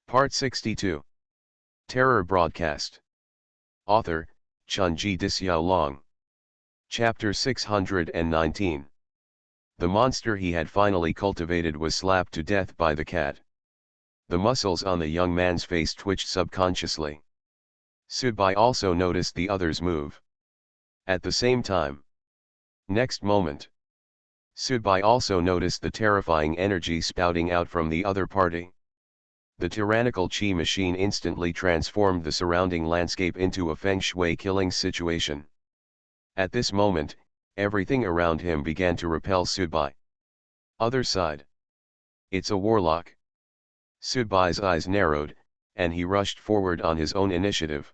Part 62. Terror Broadcast. Author, Chunji Dixiaolong. Chapter 619. The monster he had finally cultivated was slapped to death by the cat. The muscles on the young man's face twitched subconsciously. Subai also noticed the others move. At the same time. Next moment. Subai also noticed the terrifying energy spouting out from the other party. The tyrannical chi machine instantly transformed the surrounding landscape into a feng shui killing situation. At this moment, everything around him began to repel Subai. Other side. It's a warlock. Subai's eyes narrowed, and he rushed forward on his own initiative.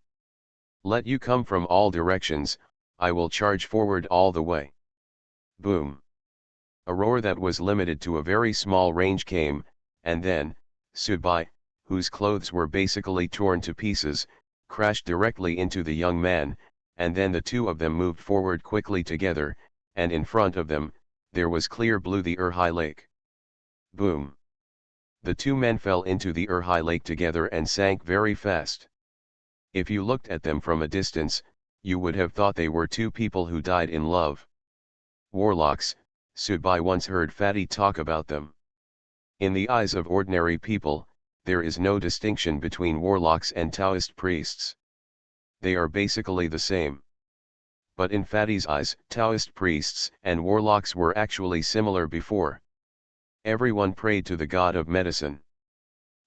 Let you come from all directions, I will charge forward all the way. Boom. A roar that was limited to a very small range came, and then, Subai, whose clothes were basically torn to pieces, crashed directly into the young man, and then the two of them moved forward quickly together, and in front of them, there was clear blue the Urhai Lake. Boom. The two men fell into the Urhai Lake together and sank very fast. If you looked at them from a distance, you would have thought they were two people who died in love. Warlocks, Subai once heard Fatty talk about them. In the eyes of ordinary people, there is no distinction between warlocks and Taoist priests. They are basically the same. But in Fatty's eyes, Taoist priests and warlocks were actually similar before. Everyone prayed to the god of medicine.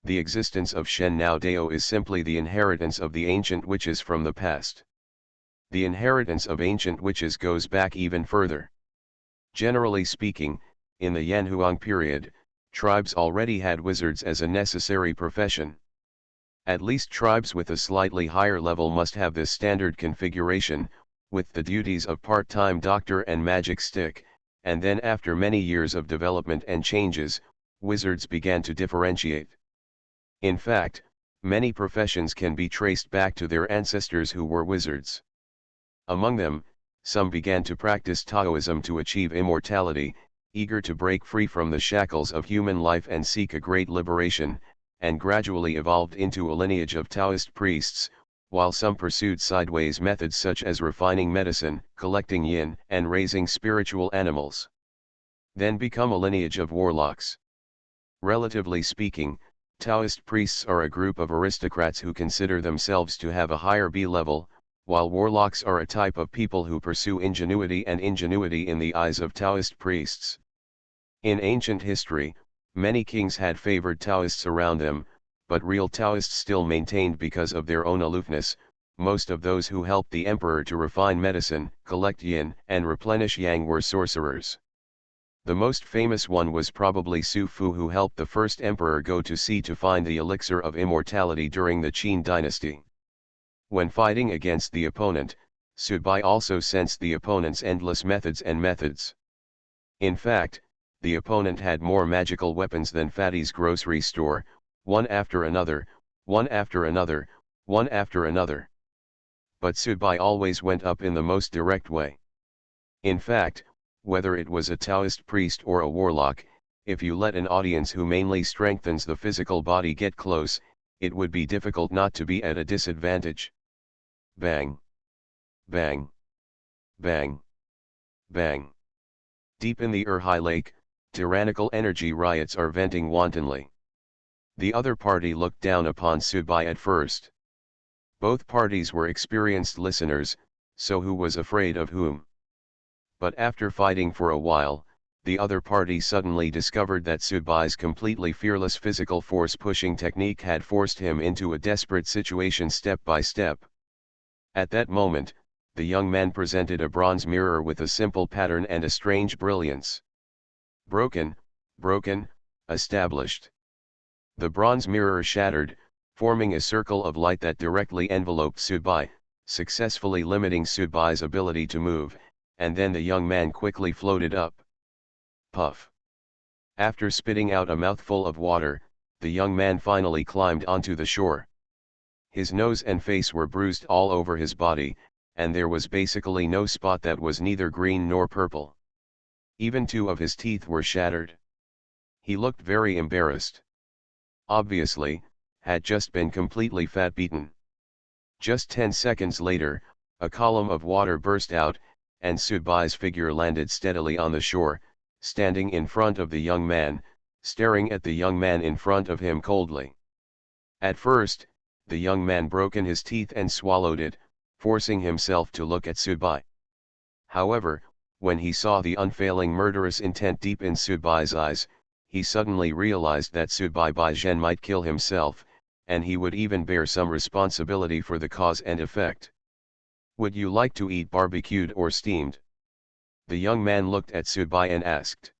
The existence of Shen Nao Dao is simply the inheritance of the ancient witches from the past. The inheritance of ancient witches goes back even further. Generally speaking, in the Yanhuang period, tribes already had wizards as a necessary profession. At least tribes with a slightly higher level must have this standard configuration, with the duties of part-time doctor and magic stick, and then after many years of development and changes, wizards began to differentiate. In fact, many professions can be traced back to their ancestors who were wizards. Among them, some began to practice Taoism to achieve immortality, eager to break free from the shackles of human life and seek a great liberation, and gradually evolved into a lineage of Taoist priests, while some pursued sideways methods such as refining medicine, collecting yin, and raising spiritual animals. Then become a lineage of warlocks. Relatively speaking, Taoist priests are a group of aristocrats who consider themselves to have a higher B level, while warlocks are a type of people who pursue ingenuity in the eyes of Taoist priests. In ancient history, many kings had favored Taoists around them, but real Taoists still maintained because of their own aloofness. Most of those who helped the emperor to refine medicine, collect yin, and replenish yang were sorcerers. The most famous one was probably Su Fu, who helped the first emperor go to sea to find the elixir of immortality during the Qin dynasty. When fighting against the opponent, Subai also sensed the opponent's endless methods. In fact, the opponent had more magical weapons than Fatty's grocery store, one after another, one after another, one after another. But Subai always went up in the most direct way. In fact, whether it was a Taoist priest or a warlock, if you let an audience who mainly strengthens the physical body get close, it would be difficult not to be at a disadvantage. Bang. Bang. Bang. Bang. Deep in the Urhai Lake, tyrannical energy riots are venting wantonly. The other party looked down upon Subai at first. Both parties were experienced listeners, so who was afraid of whom? But after fighting for a while, the other party suddenly discovered that Subai's completely fearless physical force-pushing technique had forced him into a desperate situation step by step. At that moment, the young man presented a bronze mirror with a simple pattern and a strange brilliance. Broken, established. The bronze mirror shattered, forming a circle of light that directly enveloped Subai, successfully limiting Subai's ability to move, and then the young man quickly floated up. Puff. After spitting out a mouthful of water, the young man finally climbed onto the shore. His nose and face were bruised all over his body, and there was basically no spot that was neither green nor purple. Even two of his teeth were shattered. He looked very embarrassed. Obviously, had just been completely fat beaten. Just 10 seconds later, a column of water burst out, and Subai's figure landed steadily on the shore, standing in front of the young man, staring at the young man in front of him coldly. At first, the young man broke in his teeth and swallowed it, forcing himself to look at Subai. However, when he saw the unfailing murderous intent deep in Subai's eyes, he suddenly realized that Subai Baijian might kill himself, and he would even bear some responsibility for the cause and effect. "Would you like to eat barbecued or steamed?" The young man looked at Subai and asked.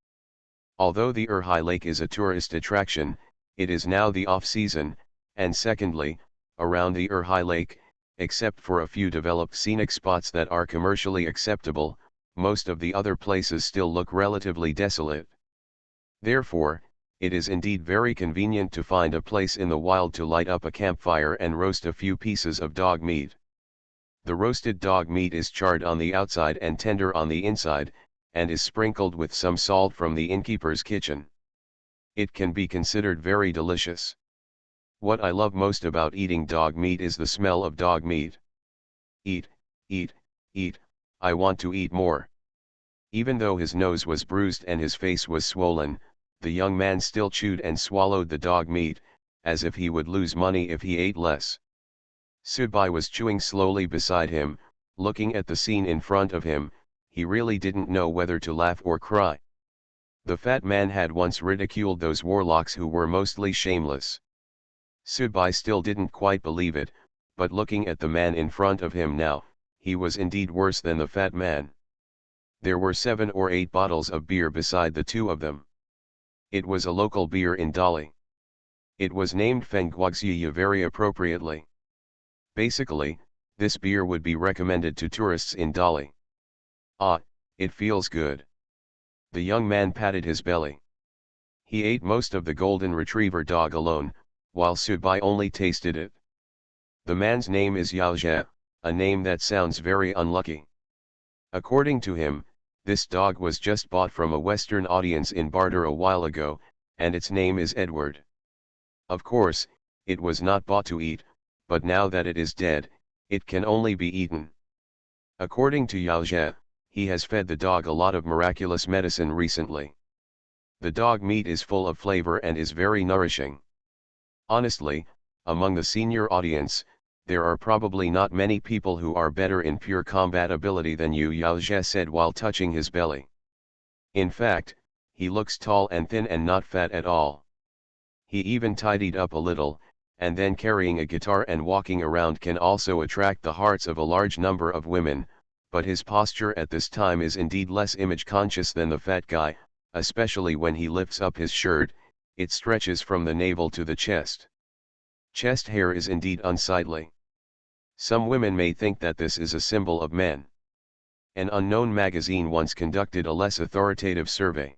Although the Urhai Lake is a tourist attraction, it is now the off-season, and secondly, around the Urhai Lake, except for a few developed scenic spots that are commercially acceptable, most of the other places still look relatively desolate. Therefore, it is indeed very convenient to find a place in the wild to light up a campfire and roast a few pieces of dog meat. The roasted dog meat is charred on the outside and tender on the inside, and is sprinkled with some salt from the innkeeper's kitchen. It can be considered very delicious. What I love most about eating dog meat is the smell of dog meat. Eat, eat, eat, I want to eat more. Even though his nose was bruised and his face was swollen, the young man still chewed and swallowed the dog meat, as if he would lose money if he ate less. Subai was chewing slowly beside him, looking at the scene in front of him. He really didn't know whether to laugh or cry. The fat man had once ridiculed those warlocks who were mostly shameless. Subai still didn't quite believe it, but looking at the man in front of him now, he was indeed worse than the fat man. There were 7 or 8 bottles of beer beside the two of them. It was a local beer in Dali. It was named Fengguoxiya very appropriately. Basically, this beer would be recommended to tourists in Dali. Ah, it feels good. The young man patted his belly. He ate most of the golden retriever dog alone, while Subai only tasted it. The man's name is Yao Jie, a name that sounds very unlucky. According to him, this dog was just bought from a Western audience in barter a while ago, and its name is Edward. Of course, it was not bought to eat, but now that it is dead, it can only be eaten. According to Yao Jie, he has fed the dog a lot of miraculous medicine recently. The dog meat is full of flavor and is very nourishing. Honestly, among the senior audience, there are probably not many people who are better in pure combat ability than you, Yao Jie said while touching his belly. In fact, he looks tall and thin and not fat at all. He even tidied up a little, and then carrying a guitar and walking around can also attract the hearts of a large number of women, but his posture at this time is indeed less image-conscious than the fat guy, especially when he lifts up his shirt. It stretches from the navel to the chest. Chest hair is indeed unsightly. Some women may think that this is a symbol of men. An unknown magazine once conducted a less authoritative survey.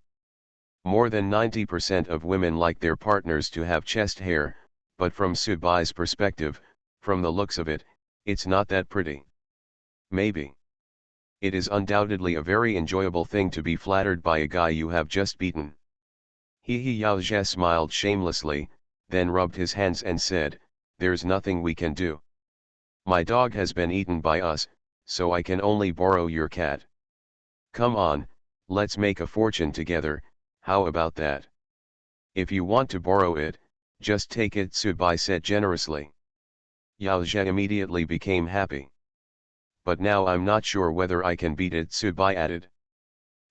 More than 90% of women like their partners to have chest hair, but from Subai's perspective, from the looks of it, it's not that pretty. Maybe. It is undoubtedly a very enjoyable thing to be flattered by a guy you have just beaten. Yao Jie smiled shamelessly, then rubbed his hands and said, "There's nothing we can do. My dog has been eaten by us, so I can only borrow your cat. Come on, let's make a fortune together, how about that?" "If you want to borrow it, just take it," Subai said generously. Yao Jie immediately became happy. "But now I'm not sure whether I can beat it," Subai added.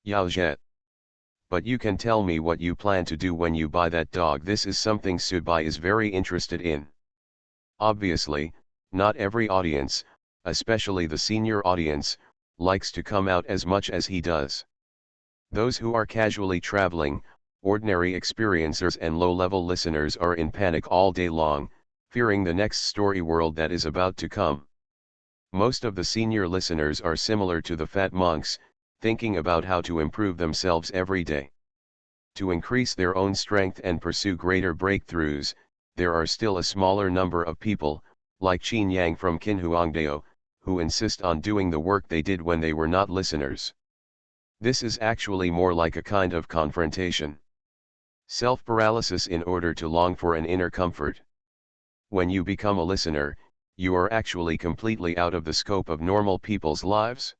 Yao Jie. "But you can tell me what you plan to do when you buy that dog." This is something Subai is very interested in. Obviously, not every audience, especially the senior audience, likes to come out as much as he does. Those who are casually traveling, ordinary experiencers and low-level listeners are in panic all day long, fearing the next story world that is about to come. Most of the senior listeners are similar to the fat monks, thinking about how to improve themselves every day. To increase their own strength and pursue greater breakthroughs, there are still a smaller number of people, like Qin Yang from Qinhuangdao, who insist on doing the work they did when they were not listeners. This is actually more like a kind of confrontation. Self-paralysis in order to long for an inner comfort. When you become a listener, you are actually completely out of the scope of normal people's lives.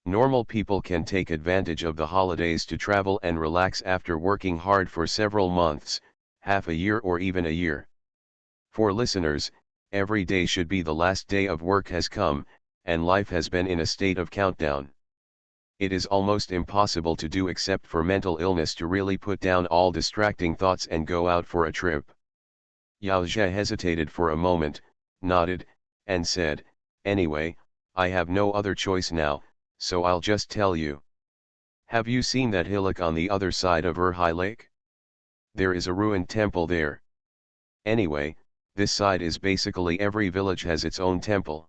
Normal people can take advantage of the holidays to travel and relax after working hard for several months, half a year or even a year. For listeners, every day should be the last day of work has come, and life has been in a state of countdown. It is almost impossible to do except for mental illness to really put down all distracting thoughts and go out for a trip. Yao Zhe hesitated for a moment, nodded, and said, "Anyway, I have no other choice now, so I'll just tell you. Have you seen that hillock on the other side of Erhai Lake? There is a ruined temple there. Anyway, this side is basically every village has its own temple.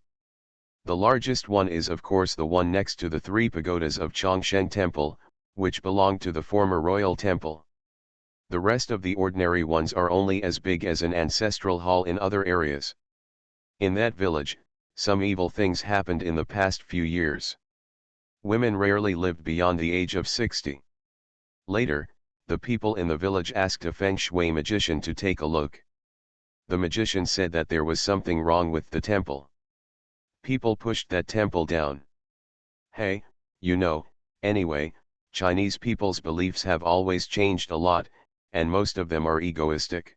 The largest one is of course the one next to the three pagodas of Chongsheng Temple, which belonged to the former royal temple. The rest of the ordinary ones are only as big as an ancestral hall in other areas. In that village, some evil things happened in the past few years. Women rarely lived beyond the age of 60. Later, the people in the village asked a feng shui magician to take a look. The magician said that there was something wrong with the temple. People pushed that temple down. Hey, anyway, Chinese people's beliefs have always changed a lot, and most of them are egoistic.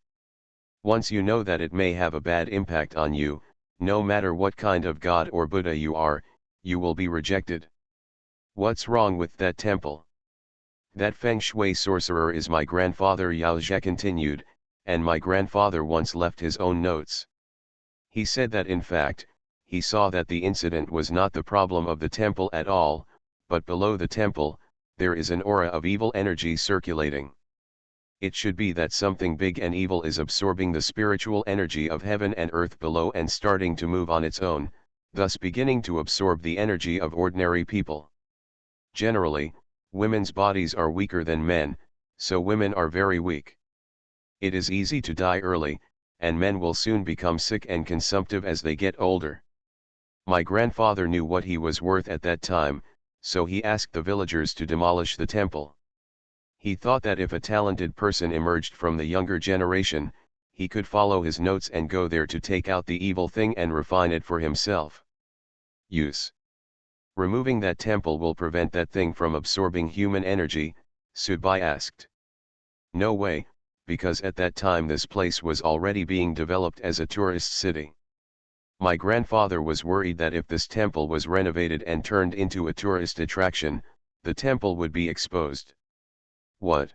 Once you know that it may have a bad impact on you, no matter what kind of God or Buddha you are, you will be rejected. What's wrong with that temple? That feng shui sorcerer is my grandfather, Yao Zhe continued, and my grandfather once left his own notes. He said that in fact, he saw that the incident was not the problem of the temple at all, but below the temple, there is an aura of evil energy circulating. It should be that something big and evil is absorbing the spiritual energy of heaven and earth below and starting to move on its own, thus beginning to absorb the energy of ordinary people. Generally, women's bodies are weaker than men, so women are very weak. It is easy to die early, and men will soon become sick and consumptive as they get older. My grandfather knew what he was worth at that time, so he asked the villagers to demolish the temple. He thought that if a talented person emerged from the younger generation, he could follow his notes and go there to take out the evil thing and refine it for himself. Use. Removing that temple will prevent that thing from absorbing human energy, Subai asked. No way, because at that time this place was already being developed as a tourist city. My grandfather was worried that if this temple was renovated and turned into a tourist attraction, the temple would be exposed. What?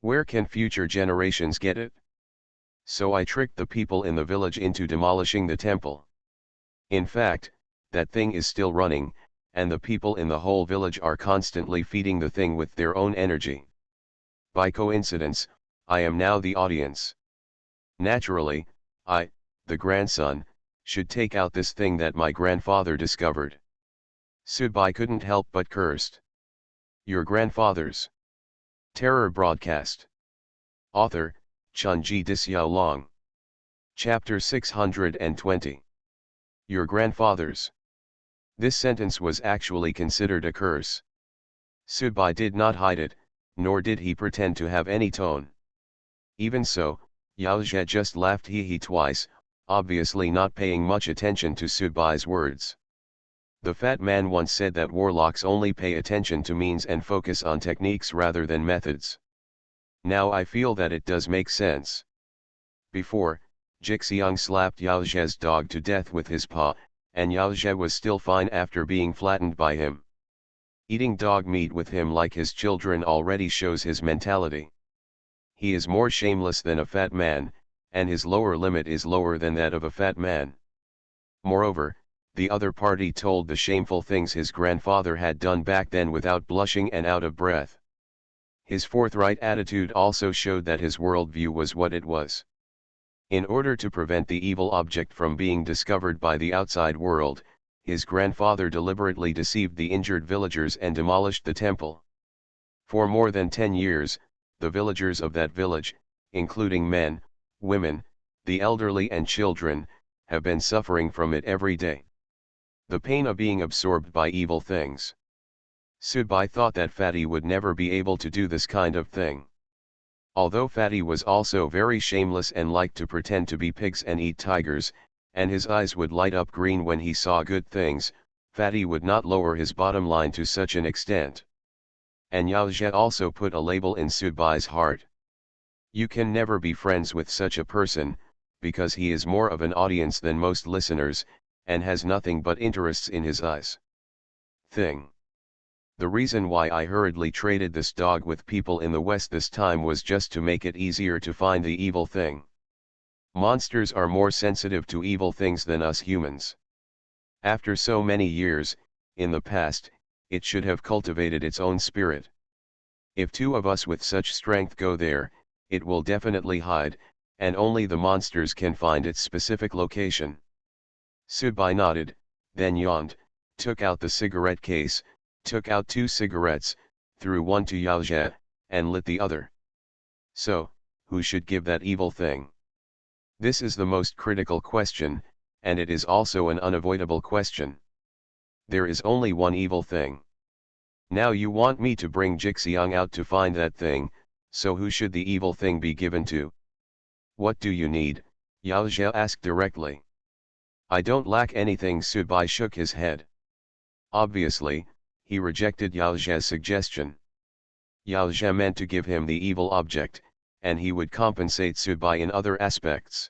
Where can future generations get it? So I tricked the people in the village into demolishing the temple. In fact, that thing is still running, and the people in the whole village are constantly feeding the thing with their own energy. By coincidence, I am now the audience. Naturally, I, the grandson, should take out this thing that my grandfather discovered. Subai couldn't help but cursed. Your grandfather's terror broadcast. Author, Chunji Dixiaolong. Chapter 620. Your grandfather's. This sentence was actually considered a curse. Subai did not hide it, nor did he pretend to have any tone. Even so, Yao Zhe just laughed hee twice, obviously not paying much attention to Subai's words. The fat man once said that warlocks only pay attention to means and focus on techniques rather than methods. Now I feel that it does make sense. Before, Jixiang slapped Yao Zhe's dog to death with his paw, and Yao Zhe was still fine after being flattened by him. Eating dog meat with him like his children already shows his mentality. He is more shameless than a fat man, and his lower limit is lower than that of a fat man. Moreover, the other party told the shameful things his grandfather had done back then without blushing and out of breath. His forthright attitude also showed that his worldview was what it was. In order to prevent the evil object from being discovered by the outside world, his grandfather deliberately deceived the injured villagers and demolished the temple. For more than 10 years, the villagers of that village, including men, women, the elderly and children, have been suffering from it every day. The pain of being absorbed by evil things. Subai thought that Fatty would never be able to do this kind of thing. Although Fatty was also very shameless and liked to pretend to be pigs and eat tigers, and his eyes would light up green when he saw good things, Fatty would not lower his bottom line to such an extent. And Yao Zhe also put a label in Sudbai's heart. You can never be friends with such a person, because he is more of an audience than most listeners, and has nothing but interests in his eyes. Thing. The reason why I hurriedly traded this dog with people in the West this time was just to make it easier to find the evil thing. Monsters are more sensitive to evil things than us humans. After so many years, in the past, it should have cultivated its own spirit. If two of us with such strength go there, it will definitely hide, and only the monsters can find its specific location. Sudbai nodded, then yawned, took out the cigarette case, took out 2 cigarettes, threw one to Yao Zhe, and lit the other. So, who should give that evil thing? This is the most critical question, and it is also an unavoidable question. There is only one evil thing. Now you want me to bring Jixiang out to find that thing, so who should the evil thing be given to? What do you need? Yao Zhe asked directly. I don't lack anything. Sudbai shook his head. Obviously, he rejected Yao Zhe's suggestion. Yao Zhe meant to give him the evil object, and he would compensate Sudbai in other aspects.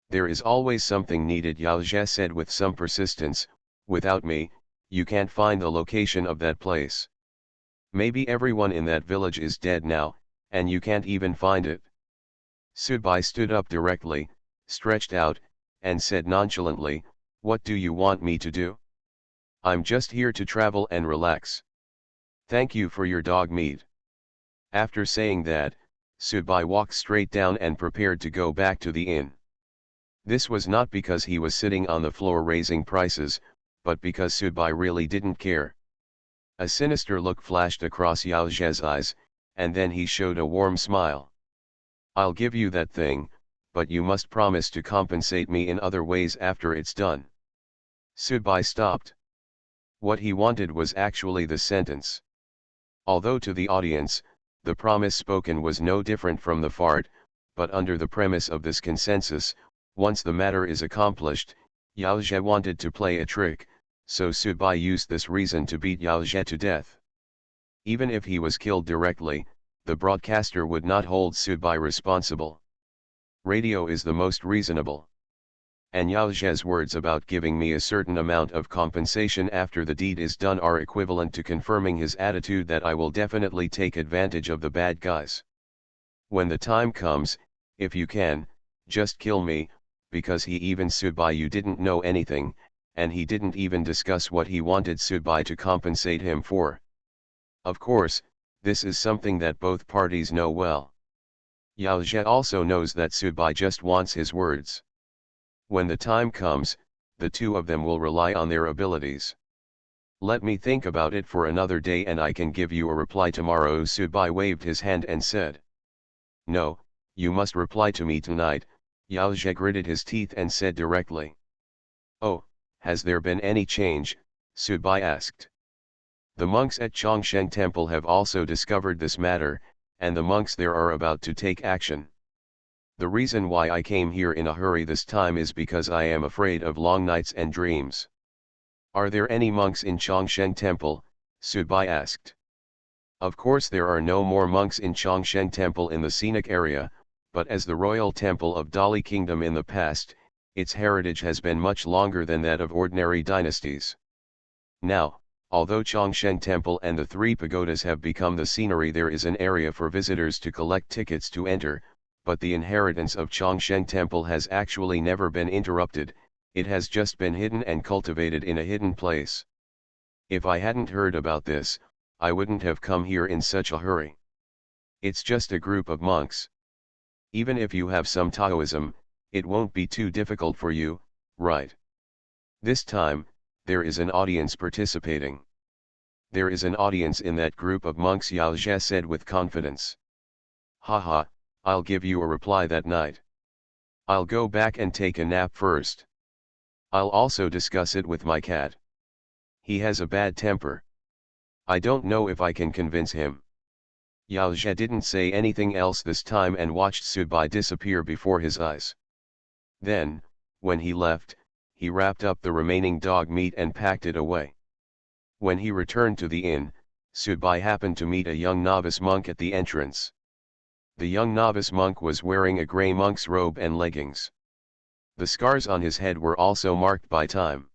There is always something needed, Yao Zhe said with some persistence. Without me, you can't find the location of that place. Maybe everyone in that village is dead now, and you can't even find it. Sudbai stood up directly, stretched out, and said nonchalantly, what do you want me to do? I'm just here to travel and relax. Thank you for your dog meat. After saying that, Sudbai walked straight down and prepared to go back to the inn. This was not because he was sitting on the floor raising prices, but because Sudbai really didn't care. A sinister look flashed across Yao Zhe's eyes, and then he showed a warm smile. I'll give you that thing, but you must promise to compensate me in other ways after it's done. Sudbai stopped. What he wanted was actually the sentence. Although to the audience, the promise spoken was no different from the fart, but under the premise of this consensus, once the matter is accomplished, Yao Zhe wanted to play a trick, so Sudbai used this reason to beat Yao Zhe to death. Even if he was killed directly, the broadcaster would not hold Sudbai responsible. Radio is the most reasonable. And Yao Zhe's words about giving me a certain amount of compensation after the deed is done are equivalent to confirming his attitude that I will definitely take advantage of the bad guys. When the time comes, if you can, just kill me, because he even Sudbai you didn't know anything, and he didn't even discuss what he wanted Sudbai to compensate him for. Of course, this is something that both parties know well. Yao Zhe also knows that Sudbai just wants his words. When the time comes, the two of them will rely on their abilities. Let me think about it for another day and I can give you a reply tomorrow. Sudbai waved his hand and said. No, you must reply to me tonight. Yao Zhe gritted his teeth and said directly. Oh, has there been any change? Sudbai asked. The monks at Chongsheng Temple have also discovered this matter, and the monks there are about to take action. The reason why I came here in a hurry this time is because I am afraid of long nights and dreams. Are there any monks in Chongsheng Temple? Sudbai asked. Of course there are no more monks in Chongsheng Temple in the scenic area, but as the royal temple of Dali Kingdom in the past, its heritage has been much longer than that of ordinary dynasties. Now, although Chongsheng Temple and the 3 pagodas have become the scenery, there is an area for visitors to collect tickets to enter, but the inheritance of Chongsheng Temple has actually never been interrupted, it has just been hidden and cultivated in a hidden place. If I hadn't heard about this, I wouldn't have come here in such a hurry. It's just a group of monks. Even if you have some Taoism, it won't be too difficult for you, right? This time, there is an audience participating. There is an audience in that group of monks, Yao Zhe said with confidence. Haha, I'll give you a reply that night. I'll go back and take a nap first. I'll also discuss it with my cat. He has a bad temper. I don't know if I can convince him. Yao Zhe didn't say anything else this time and watched Subai disappear before his eyes. Then, when he left, he wrapped up the remaining dog meat and packed it away. When he returned to the inn, Subai happened to meet a young novice monk at the entrance. The young novice monk was wearing a grey monk's robe and leggings. The scars on his head were also marked by time.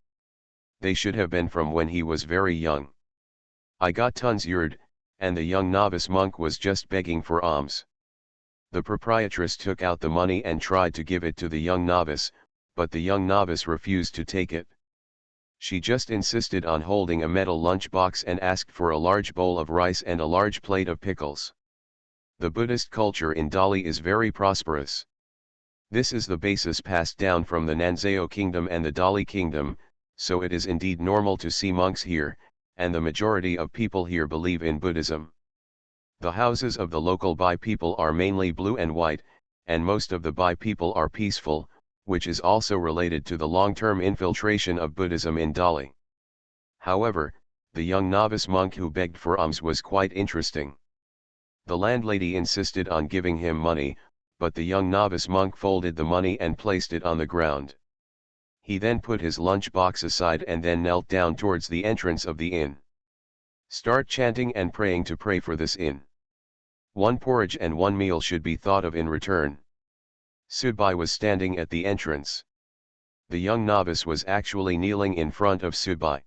They should have been from when he was very young. I got tons yurd, and the young novice monk was just begging for alms. The proprietress took out the money and tried to give it to the young novice, but the young novice refused to take it. She just insisted on holding a metal lunchbox and asked for a large bowl of rice and a large plate of pickles. The Buddhist culture in Dali is very prosperous. This is the basis passed down from the Nanzao kingdom and the Dali kingdom, so it is indeed normal to see monks here, and the majority of people here believe in Buddhism. The houses of the local Bai people are mainly blue and white, and most of the Bai people are peaceful, which is also related to the long-term infiltration of Buddhism in Dali. However, the young novice monk who begged for alms was quite interesting. The landlady insisted on giving him money, but the young novice monk folded the money and placed it on the ground. He then put his lunch box aside and then knelt down towards the entrance of the inn. Start chanting and praying to pray for this inn. One porridge and one meal should be thought of in return. Subai was standing at the entrance. The young novice was actually kneeling in front of Subai.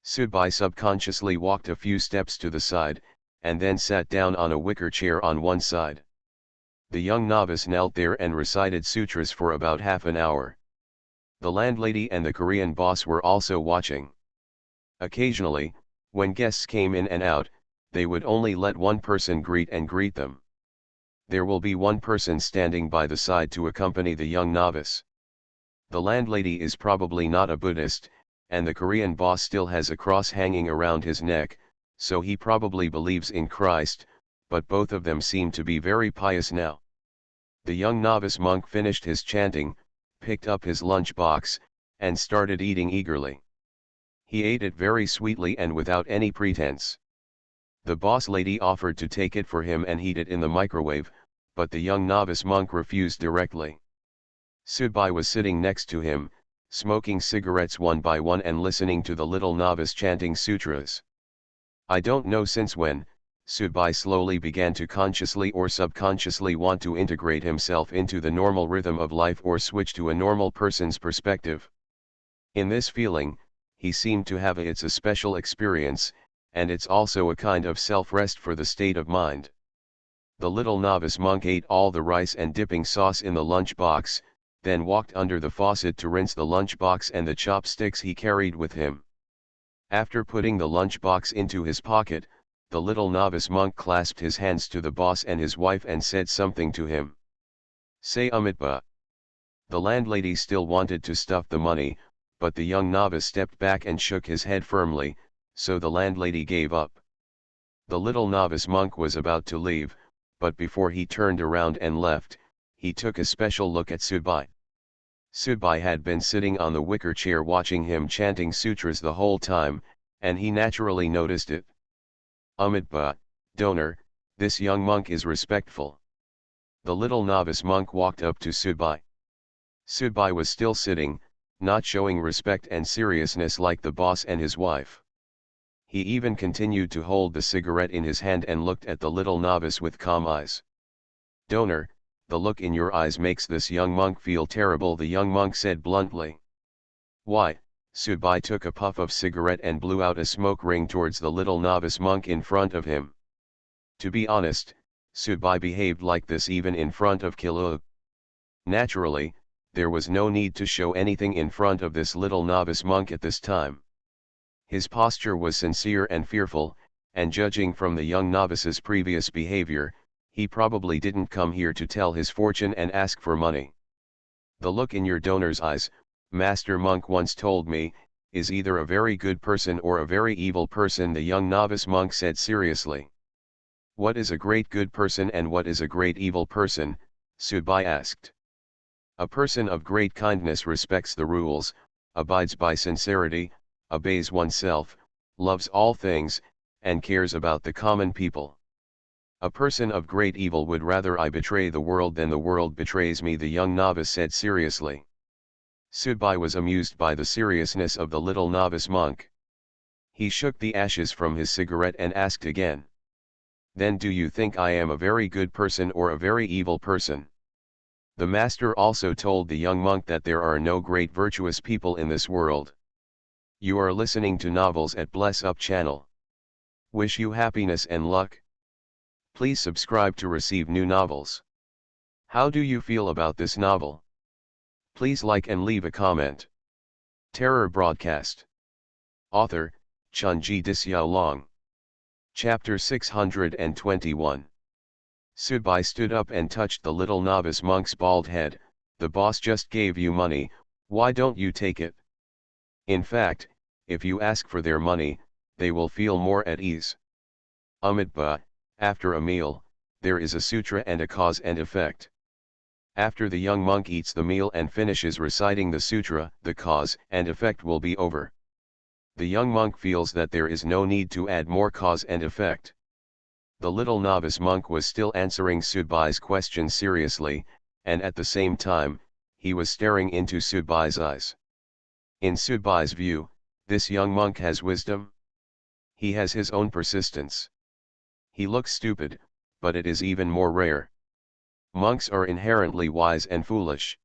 Subai subconsciously walked a few steps to the side, and then sat down on a wicker chair on one side. The young novice knelt there and recited sutras for about half an hour. The landlady and the Korean boss were also watching. Occasionally, when guests came in and out, they would only let one person greet them. There will be one person standing by the side to accompany the young novice. The landlady is probably not a Buddhist, and the Korean boss still has a cross hanging around his neck, so he probably believes in Christ, but both of them seem to be very pious now. The young novice monk finished his chanting, picked up his lunch box, and started eating eagerly. He ate it very sweetly and without any pretense. The boss lady offered to take it for him and heat it in the microwave, but the young novice monk refused directly. Subai was sitting next to him, smoking cigarettes one by one and listening to the little novice chanting sutras. I don't know since when, Subai slowly began to consciously or subconsciously want to integrate himself into the normal rhythm of life or switch to a normal person's perspective. In this feeling, he seemed to have it's a special experience, and it's also a kind of self-rest for the state of mind. The little novice monk ate all the rice and dipping sauce in the lunch box, then walked under the faucet to rinse the lunch box and the chopsticks he carried with him. After putting the lunch box into his pocket, the little novice monk clasped his hands to the boss and his wife and said something to him. Say Amitba. The landlady still wanted to stuff the money, but the young novice stepped back and shook his head firmly, so the landlady gave up. The little novice monk was about to leave, but before he turned around and left, he took a special look at Subai. Subai had been sitting on the wicker chair watching him chanting sutras the whole time, and he naturally noticed it. Amitba, donor, this young monk is respectful. The little novice monk walked up to Subai. Subai was still sitting, not showing respect and seriousness like the boss and his wife. He even continued to hold the cigarette in his hand and looked at the little novice with calm eyes. Donor, the look in your eyes makes this young monk feel terrible, the young monk said bluntly. Why? Subai took a puff of cigarette and blew out a smoke ring towards the little novice monk in front of him. To be honest, Subai behaved like this even in front of Kilug. Naturally, there was no need to show anything in front of this little novice monk at this time. His posture was sincere and fearful, and judging from the young novice's previous behavior, he probably didn't come here to tell his fortune and ask for money. The look in your donor's eyes, Master Monk once told me, is either a very good person or a very evil person, the young novice monk said seriously. What is a great good person and what is a great evil person? Subai asked. A person of great kindness respects the rules, abides by sincerity, obeys oneself, loves all things, and cares about the common people. A person of great evil would rather I betray the world than the world betrays me, the young novice said seriously. Sudbai was amused by the seriousness of the little novice monk. He shook the ashes from his cigarette and asked again. Then do you think I am a very good person or a very evil person? The master also told the young monk that there are no great virtuous people in this world. You are listening to Novels at Bless Up channel. Wish you happiness and luck. Please subscribe to receive new novels. How do you feel about this novel? Please like and leave a comment. Terror Broadcast. Author, Chunji Dixiaolong. Chapter 621. Sudbai stood up and touched the little novice monk's bald head. The boss just gave you money, why don't you take it? In fact, if you ask for their money, they will feel more at ease. Amitabha, after a meal, there is a sutra and a cause and effect. After the young monk eats the meal and finishes reciting the sutra, the cause and effect will be over. The young monk feels that there is no need to add more cause and effect. The little novice monk was still answering Sudbai's question seriously, and at the same time, he was staring into Sudbai's eyes. In Sudbai's view, this young monk has wisdom. He has his own persistence. He looks stupid, but it is even more rare. Monks are inherently wise and foolish.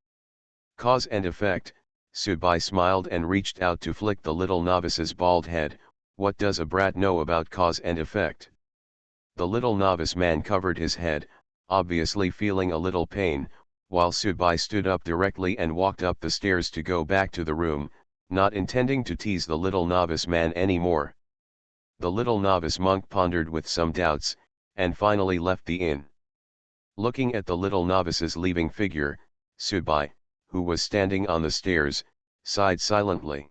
Cause and effect. Sudbai smiled and reached out to flick the little novice's bald head. What does a brat know about cause and effect? The little novice man covered his head, obviously feeling a little pain, while Sudbai stood up directly and walked up the stairs to go back to the room, not intending to tease the little novice man anymore. The little novice monk pondered with some doubts, and finally left the inn. Looking at the little novice's leaving figure, Sudbai, who was standing on the stairs, sighed silently.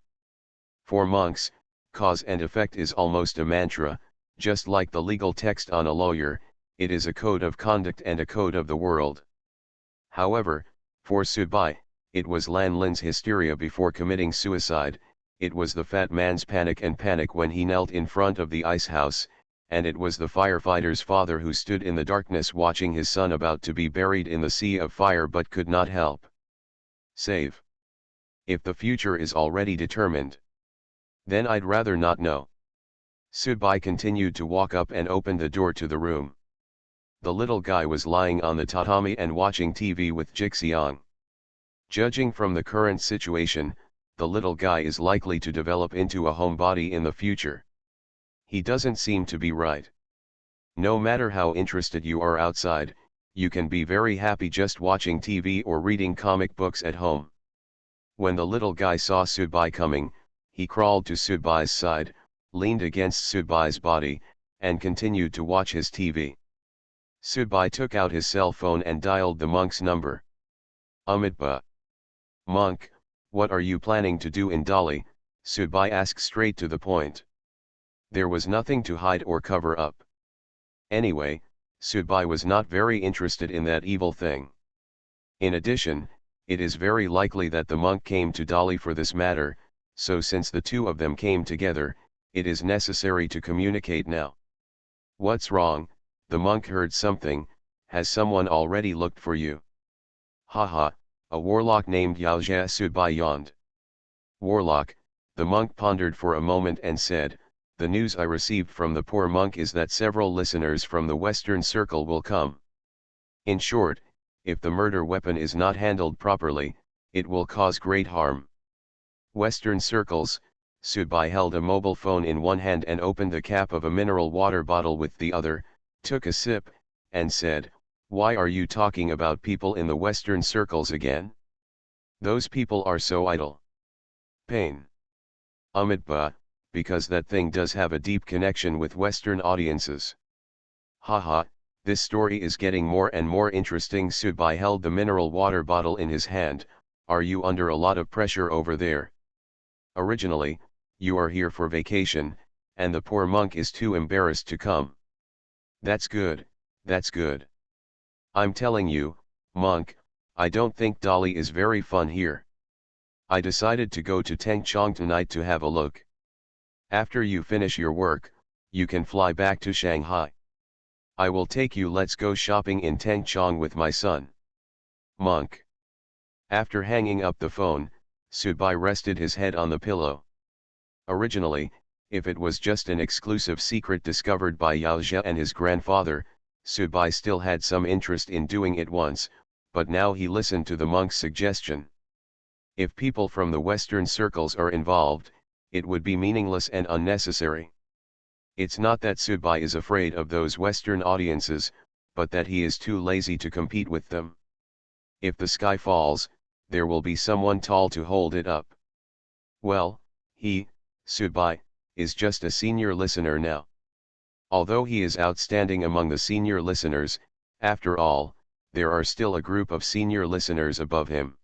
For monks, cause and effect is almost a mantra, just like the legal text on a lawyer, it is a code of conduct and a code of the world. However, for Sudbai, it was Lan Lin's hysteria before committing suicide, it was the fat man's panic when he knelt in front of the ice house, and it was the firefighter's father who stood in the darkness watching his son about to be buried in the sea of fire but could not help save. If the future is already determined, then I'd rather not know. Sudbai continued to walk up and opened the door to the room. The little guy was lying on the tatami and watching TV with Jixiang. Judging from the current situation, the little guy is likely to develop into a homebody in the future. He doesn't seem to be right. No matter how interested you are outside, you can be very happy just watching TV or reading comic books at home. When the little guy saw Sudbai coming, he crawled to Sudbai's side, leaned against Sudbai's body, and continued to watch his TV. Sudbai took out his cell phone and dialed the monk's number. Amitabha. Monk, what are you planning to do in Delhi? Sudbai asked straight to the point. There was nothing to hide or cover up. Anyway, Sudbai was not very interested in that evil thing. In addition, it is very likely that the monk came to Delhi for this matter, so since the two of them came together, it is necessary to communicate now. What's wrong? The monk heard something. Has someone already looked for you? Haha, a warlock named Yaojia. Sudbai yawned. Warlock, the monk pondered for a moment and said, the news I received from the poor monk is that several listeners from the Western Circle will come. In short, if the murder weapon is not handled properly, it will cause great harm. Western Circles. Sudbai held a mobile phone in one hand and opened the cap of a mineral water bottle with the other, took a sip, and said, why are you talking about people in the Western Circles again? Those people are so idle. Pain. Amitabha, because that thing does have a deep connection with Western audiences. Haha, this story is getting more and more interesting. Sudbai held the mineral water bottle in his hand. Are you under a lot of pressure over there? Originally, you are here for vacation, and the poor monk is too embarrassed to come. That's good, that's good. I'm telling you, monk, I don't think Delhi is very fun here. I decided to go to Tengchong tonight to have a look. After you finish your work, you can fly back to Shanghai. I will take you, let's go shopping in Tengchong with my son. Monk. After hanging up the phone, Subai rested his head on the pillow. Originally, if it was just an exclusive secret discovered by Yao Zhe and his grandfather, Subai still had some interest in doing it once, but now he listened to the monk's suggestion. If people from the Western circles are involved, it would be meaningless and unnecessary. It's not that Subai is afraid of those Western audiences, but that he is too lazy to compete with them. If the sky falls, there will be someone tall to hold it up. Well, Subai, is just a senior listener now. Although he is outstanding among the senior listeners, after all, there are still a group of senior listeners above him.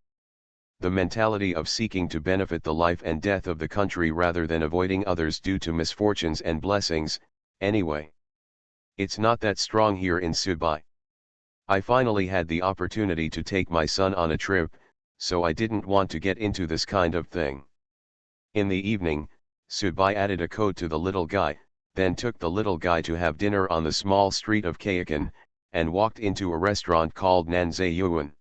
The mentality of seeking to benefit the life and death of the country rather than avoiding others due to misfortunes and blessings, anyway. It's not that strong here in Subai. I finally had the opportunity to take my son on a trip, so I didn't want to get into this kind of thing. In the evening, Subai added a coat to the little guy, then took the little guy to have dinner on the small street of Kayakan, and walked into a restaurant called Nanzai Yuan.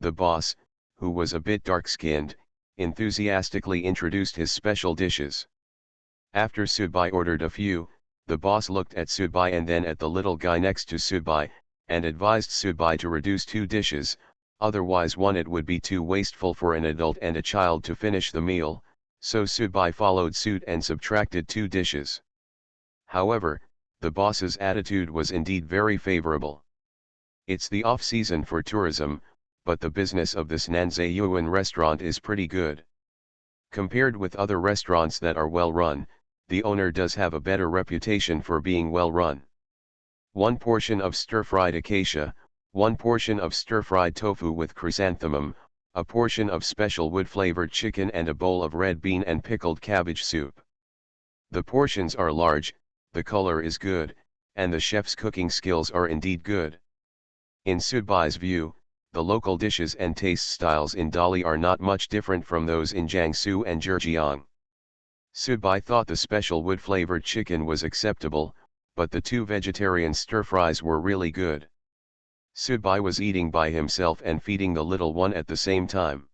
The boss, who was a bit dark-skinned, enthusiastically introduced his special dishes. After Subai ordered a few, the boss looked at Subai and then at the little guy next to Subai, and advised Subai to reduce 2 dishes, otherwise it would be too wasteful for an adult and a child to finish the meal, so Subai followed suit and subtracted 2 dishes. However, the boss's attitude was indeed very favorable. It's the off-season for tourism, but the business of this Nanzai Yuan restaurant is pretty good. Compared with other restaurants that are well run, the owner does have a better reputation for being well run. 1 portion of stir-fried acacia, 1 portion of stir-fried tofu with chrysanthemum, a portion of special wood-flavored chicken and a bowl of red bean and pickled cabbage soup. The portions are large, the color is good, and the chef's cooking skills are indeed good. In Subai's view, the local dishes and taste styles in Dali are not much different from those in Jiangsu and Zhejiang. Subai thought the special wood-flavored chicken was acceptable, but the 2 vegetarian stir-fries were really good. Subai was eating by himself and feeding the little one at the same time.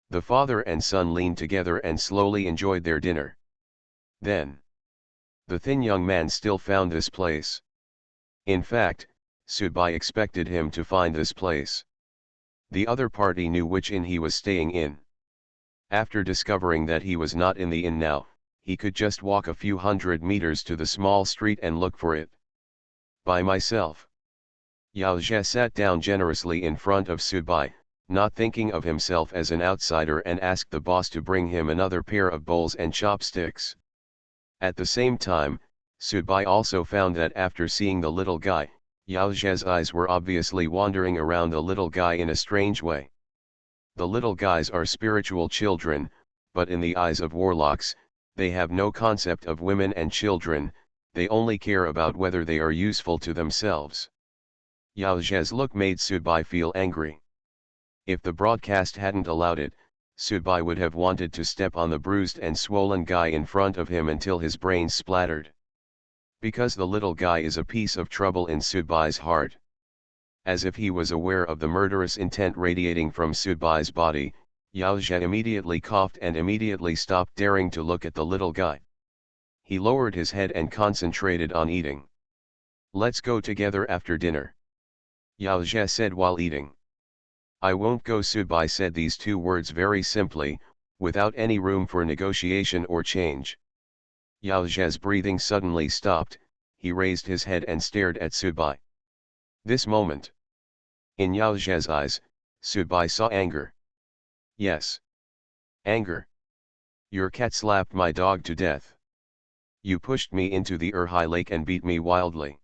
The father and son leaned together and slowly enjoyed their dinner. Then, the thin young man still found this place. In fact, Subai expected him to find this place. The other party knew which inn he was staying in. After discovering that he was not in the inn now, he could just walk a few hundred meters to the small street and look for it. By myself. Yao Zhe sat down generously in front of Subai, not thinking of himself as an outsider, and asked the boss to bring him another pair of bowls and chopsticks. At the same time, Subai also found that after seeing the little guy, Yao Zhe's eyes were obviously wandering around the little guy in a strange way. The little guys are spiritual children, but in the eyes of warlocks, they have no concept of women and children, they only care about whether they are useful to themselves. Yao Zhe's look made Subai feel angry. If the broadcast hadn't allowed it, Subai would have wanted to step on the bruised and swollen guy in front of him until his brains splattered. Because the little guy is a piece of trouble in Subai's heart. As if he was aware of the murderous intent radiating from Subai's body, Yao Zhe immediately coughed and immediately stopped daring to look at the little guy. He lowered his head and concentrated on eating. "Let's go together after dinner," Yao Zhe said while eating. "I won't go." Subai said these 2 words very simply, without any room for negotiation or change. Yao Zhe's breathing suddenly stopped, he raised his head and stared at Subai. This moment, in Yao Zhe's eyes, Subai saw anger. Yes. Anger. Your cat slapped my dog to death. You pushed me into the Erhai lake and beat me wildly.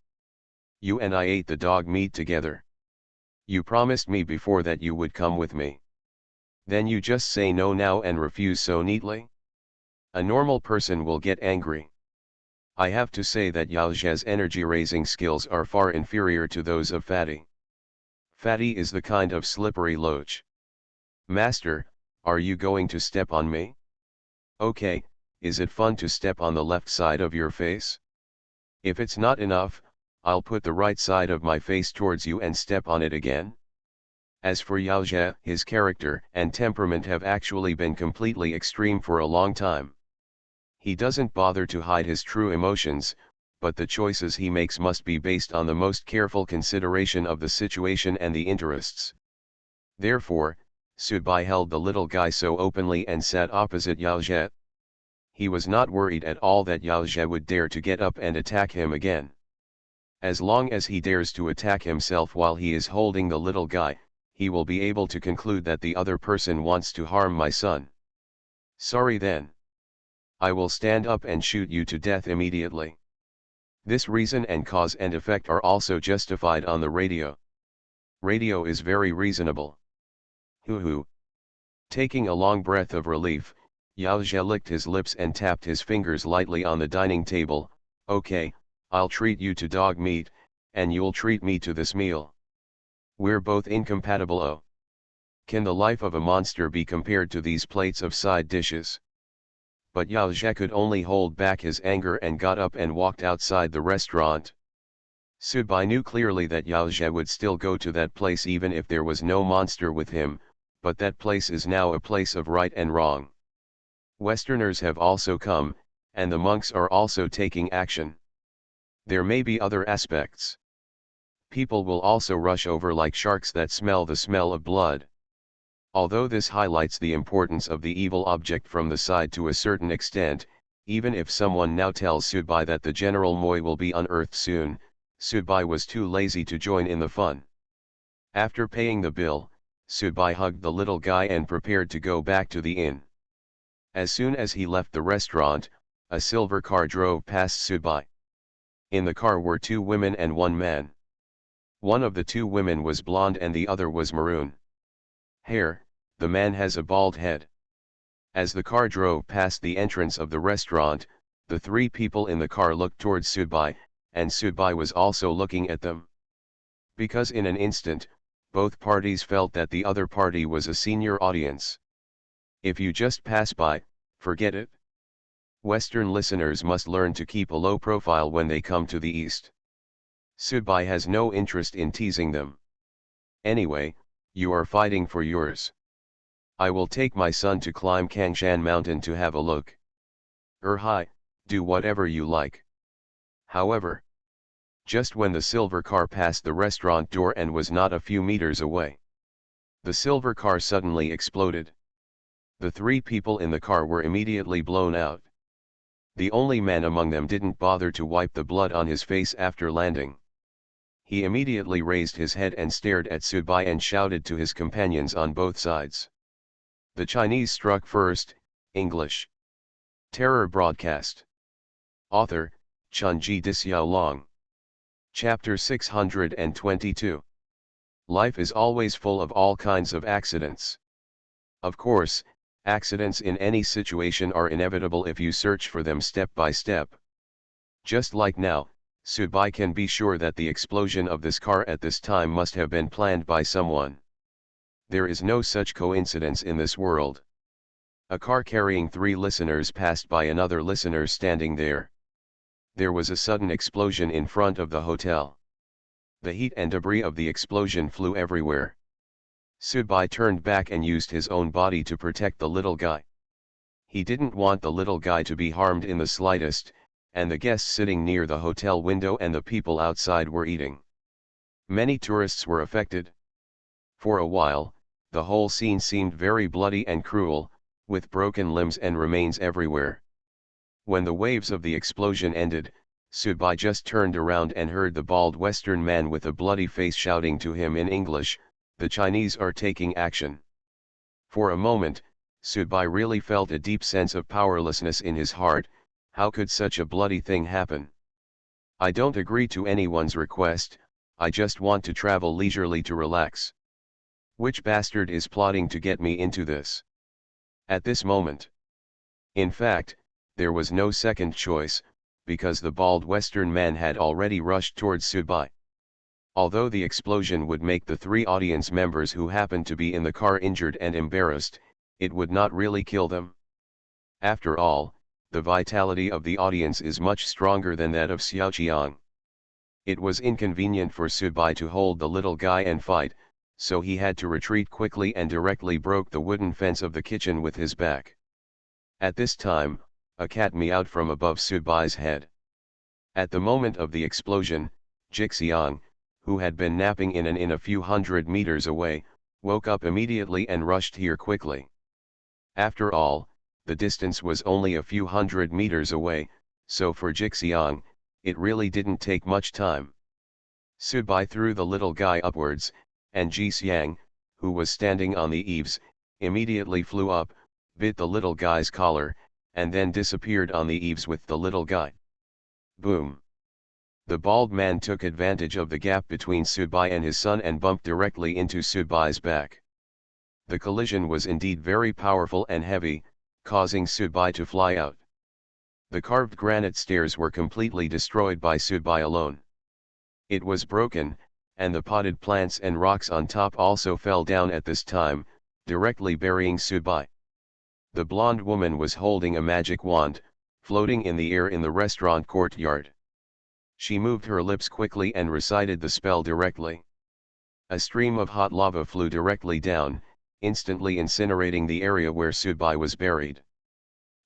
You and I ate the dog meat together. You promised me before that you would come with me. Then you just say no now and refuse so neatly? A normal person will get angry. I have to say that Yao Zhe's energy-raising skills are far inferior to those of Fatty. Fatty is the kind of slippery loach. Master, are you going to step on me? Okay, is it fun to step on the left side of your face? If it's not enough, I'll put the right side of my face towards you and step on it again. As for Yao Jie, his character and temperament have actually been completely extreme for a long time. He doesn't bother to hide his true emotions, but the choices he makes must be based on the most careful consideration of the situation and the interests. Therefore, Subai held the little guy so openly and sat opposite Yao Jie. He was not worried at all that Yao Jie would dare to get up and attack him again. As long as he dares to attack himself while he is holding the little guy, he will be able to conclude that the other person wants to harm my son. Sorry then. I will stand up and shoot you to death immediately. This reason and cause and effect are also justified on the radio. Radio is very reasonable. Hoo. Taking a long breath of relief, Yao Jie licked his lips and tapped his fingers lightly on the dining table. Okay, I'll treat you to dog meat, and you'll treat me to this meal. We're both incompatible. Oh. Can the life of a monster be compared to these plates of side dishes? But Yao Jie could only hold back his anger and got up and walked outside the restaurant. Subai knew clearly that Yao Jie would still go to that place even if there was no monster with him, but that place is now a place of right and wrong. Westerners have also come, and the monks are also taking action. There may be other aspects. People will also rush over like sharks that smell the smell of blood. Although this highlights the importance of the evil object from the side to a certain extent, even if someone now tells Subai that the General Moi will be unearthed soon, Subai was too lazy to join in the fun. After paying the bill, Subai hugged the little guy and prepared to go back to the inn. As soon as he left the restaurant, a silver car drove past Subai. In the car were 2 women and 1 man. One of the 2 women was blonde and the other was maroon hair. The man has a bald head. As the car drove past the entrance of the restaurant, the 3 people in the car looked towards Subai, and Subai was also looking at them. Because in an instant, both parties felt that the other party was a senior audience. If you just pass by, forget it. Western listeners must learn to keep a low profile when they come to the East. Subai has no interest in teasing them. Anyway, you are fighting for yours. I will take my son to climb Kangshan mountain to have a look. Hi, do whatever you like. However, just when the silver car passed the restaurant door and was not a few meters away, the silver car suddenly exploded. The 3 people in the car were immediately blown out. The only man among them didn't bother to wipe the blood on his face after landing. He immediately raised his head and stared at Subai and shouted to his companions on both sides. The Chinese struck first. English. Terror broadcast. Author, Chunji Dixiaolong. Chapter 622. Life is always full of all kinds of accidents. Of course, accidents in any situation are inevitable if you search for them step by step. Just like now, Subai can be sure that the explosion of this car at this time must have been planned by someone. There is no such coincidence in this world. A car carrying 3 listeners passed by another listener standing there. There was a sudden explosion in front of the hotel. The heat and debris of the explosion flew everywhere. Subai turned back and used his own body to protect the little guy. He didn't want the little guy to be harmed in the slightest, and the guests sitting near the hotel window and the people outside were eating. Many tourists were affected. For a while, the whole scene seemed very bloody and cruel, with broken limbs and remains everywhere. When the waves of the explosion ended, Subai just turned around and heard the bald Western man with a bloody face shouting to him in English, "The Chinese are taking action." For a moment, Subai really felt a deep sense of powerlessness in his heart. How could such a bloody thing happen? I don't agree to anyone's request, I just want to travel leisurely to relax. Which bastard is plotting to get me into this? At this moment. In fact, there was no second choice, because the bald Western man had already rushed towards Subai. Although the explosion would make the 3 audience members who happened to be in the car injured and embarrassed, it would not really kill them. After all, the vitality of the audience is much stronger than that of Xiaoqiang. It was inconvenient for Subai to hold the little guy and fight, so he had to retreat quickly and directly broke the wooden fence of the kitchen with his back. At this time, a cat meowed from above Subai's head. At the moment of the explosion, Jixiang, who had been napping in an inn a few hundred meters away, woke up immediately and rushed here quickly. After all, the distance was only a few hundred meters away, so for Jixiang, it really didn't take much time. Subai threw the little guy upwards, and Jixiang, who was standing on the eaves, immediately flew up, bit the little guy's collar, and then disappeared on the eaves with the little guy. Boom! The bald man took advantage of the gap between Subai and his son and bumped directly into Subai's back. The collision was indeed very powerful and heavy, causing Subai to fly out. The carved granite stairs were completely destroyed by Subai alone. It was broken, and the potted plants and rocks on top also fell down at this time, directly burying Subai. The blonde woman was holding a magic wand, floating in the air in the restaurant courtyard. She moved her lips quickly and recited the spell directly. A stream of hot lava flew directly down, instantly incinerating the area where Subai was buried.